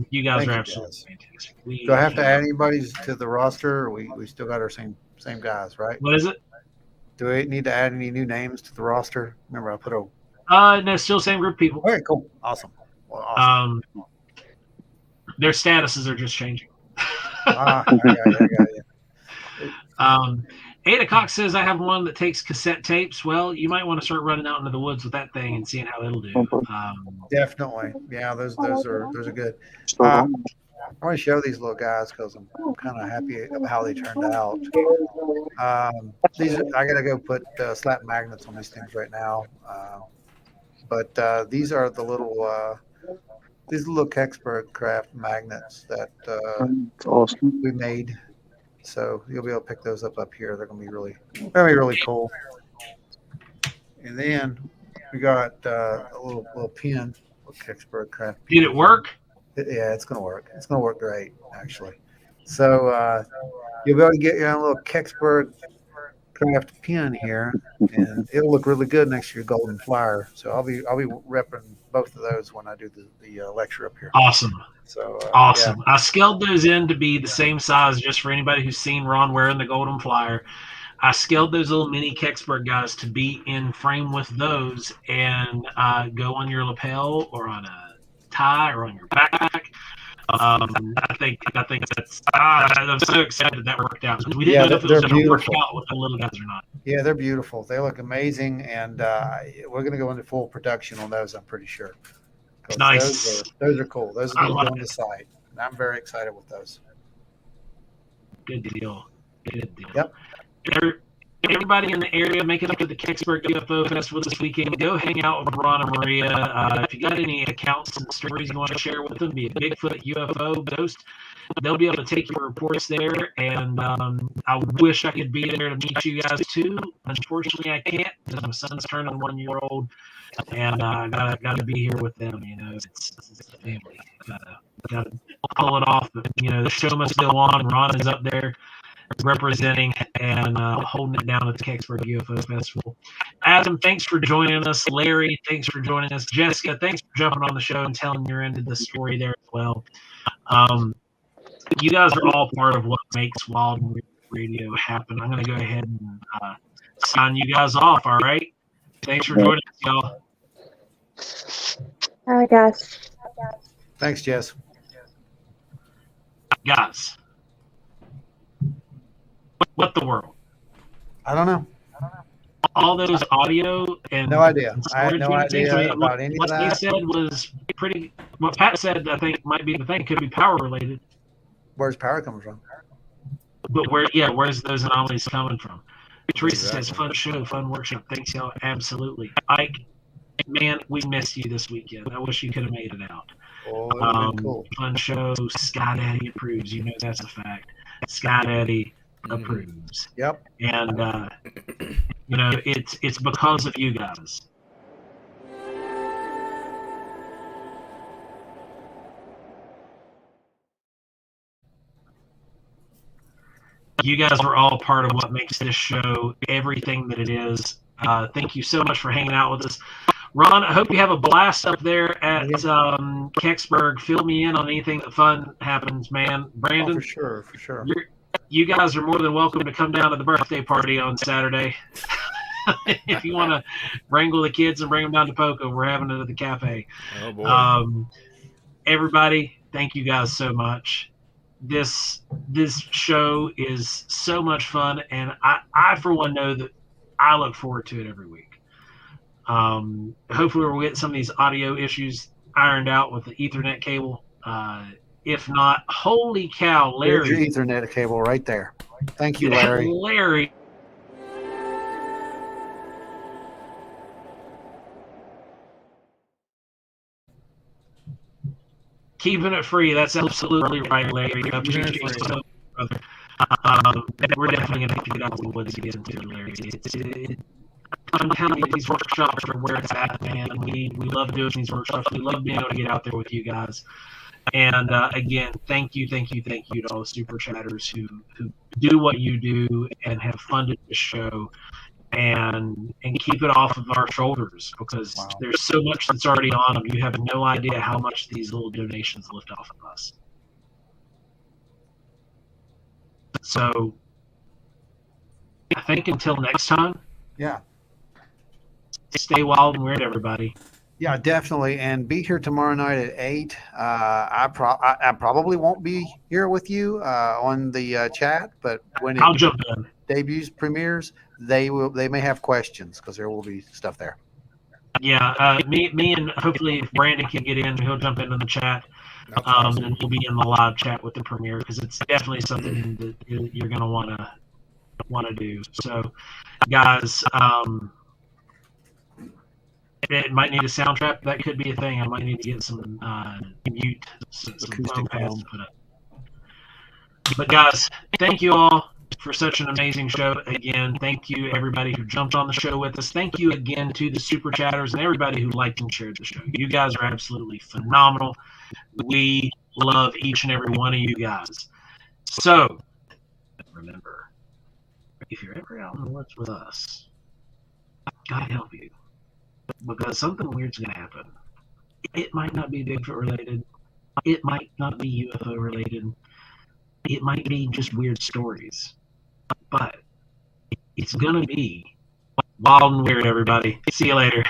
You guys
Thank
are
you,
absolutely
guys.
fantastic.
Do I have to add anybody to the roster? Or we still got our same guys, right?
What is it?
Do we need to add any new names to the roster? Remember, I put a.
No, still same group of people.
All right, cool, awesome. Well, awesome.
Their statuses are just changing.
I got you.
Ada Cox says, I have one that takes cassette tapes. Well, you might want to start running out into the woods with that thing and seeing how it'll do.
Definitely. Yeah, those are good. I want to show these little guys because I'm kind of happy of how they turned out. I got to go put slap magnets on these things right now. But these are the little Kecksburg craft magnets that
awesome.
we made. So you'll be able to pick those up here. They're gonna be really cool. And then we got a little pin
Kecksburg Craft.
Did it work?
Yeah, it's going to work. It's going to work great, actually. So you'll be able to get your own little Kecksburg Craft pin here, and it'll look really good next to your golden flyer. So I'll be repping both of those when I do the lecture up here.
Awesome.
So
awesome. Yeah. I scaled those in to be the same size, just for anybody who's seen Ron wearing the golden flyer. I scaled those little mini Kecksburg guys to be in frame with those, and go on your lapel or on a tie or on your back. I think that's. I'm so excited that worked out. We didn't know if it was going to work out with the little guys or not.
Yeah, they're beautiful. They look amazing, and we're going to go into full production on those. I'm pretty sure.
Nice.
Those are cool. Those are going to go on the site, and I'm very excited with those.
Good deal. Good deal.
Yep.
Everybody in the area, make it up to the Kecksburg UFO Festival this weekend. Go hang out with Ron and Maria. If you got any accounts and stories you want to share with them, be it Bigfoot, UFO, Ghost, they'll be able to take your reports there. And I wish I could be there to meet you guys too. Unfortunately, I can't because my son's turning 1 year old, and I gotta be here with them. You know, it's a family. Gotta pull it off. But you know, the show must go on. Ron is up there representing and holding it down at the Kecksburg UFO Festival. Adam, thanks for joining us. Larry, thanks for joining us. Jessica, thanks for jumping on the show and telling your end of the story there as well. You guys are all part of what makes Wild and Weird Radio happen. I'm going to go ahead and sign you guys off, all right? Thanks for joining us, y'all.
All right, guys.
Thanks, Jess.
Guys. What the world?
I don't know.
All those audio and
no idea. I had no idea about any of that.
What he said was pretty. What Pat said, I think, might be the thing. Could be power related.
Where's power coming from?
But where's those anomalies coming from? Teresa says, "Fun show, fun workshop." Thanks, y'all. Absolutely, Ike. Man, we missed you this weekend. I wish you could have made it out.
Oh, cool.
Fun show. Sky Daddy approves. You know that's a fact. Sky Daddy approves.
Yep.
And you know, it's because of you guys. You guys are all part of what makes this show everything that it is. Thank you so much for hanging out with us. Ron, I hope you have a blast up there at Kecksburg. Fill me in on anything that fun happens, man. Brandon?
Oh, for sure.
You guys are more than welcome to come down to the birthday party on Saturday. If you want to wrangle the kids and bring them down to Poco, we're having it at the cafe.
Oh, boy.
Everybody, thank you guys so much. This show is so much fun, and I for one know that I look forward to it every week. Hopefully we'll get some of these audio issues ironed out with the Ethernet cable. If not, holy cow, Larry.
There's your Ethernet cable right there. Thank you, Larry.
Larry. Keeping it free. That's absolutely right, Larry. I appreciate you so much, brother. We're definitely going to have to get out of the woods to get into Larry. I'm telling you, these workshops are where it's at, man. We love doing these workshops. We love being able to get out there with you guys. And again, thank you to all the super chatters who do what you do and have funded the show and keep it off of our shoulders, because there's so much that's already on them. You have no idea how much these little donations lift off of us. So I think until next time.
Yeah.
Stay wild and weird, everybody.
Yeah, definitely. And be here tomorrow night at 8. I probably won't be here with you on the chat, but when
I'll jump in.
Debuts, premieres, they may have questions because there will be stuff there.
Yeah, me and hopefully if Brandon can get in, he'll jump into the chat. And we'll be in the live chat with the premiere, because it's definitely something that you're going to want to do. So, guys, it might need a sound trap. That could be a thing. I might need to get some mute, some phone pads to put up. But guys, thank you all for such an amazing show. Again, thank you everybody who jumped on the show with us. Thank you again to the super chatters and everybody who liked and shared the show. You guys are absolutely phenomenal. We love each and every one of you guys. So remember, if you're ever out in the woods with us, God help you, because something weird's gonna happen. It might not be Bigfoot related. It might not be UFO related. It might be just weird stories. But it's going to be wild and weird, everybody. See you later.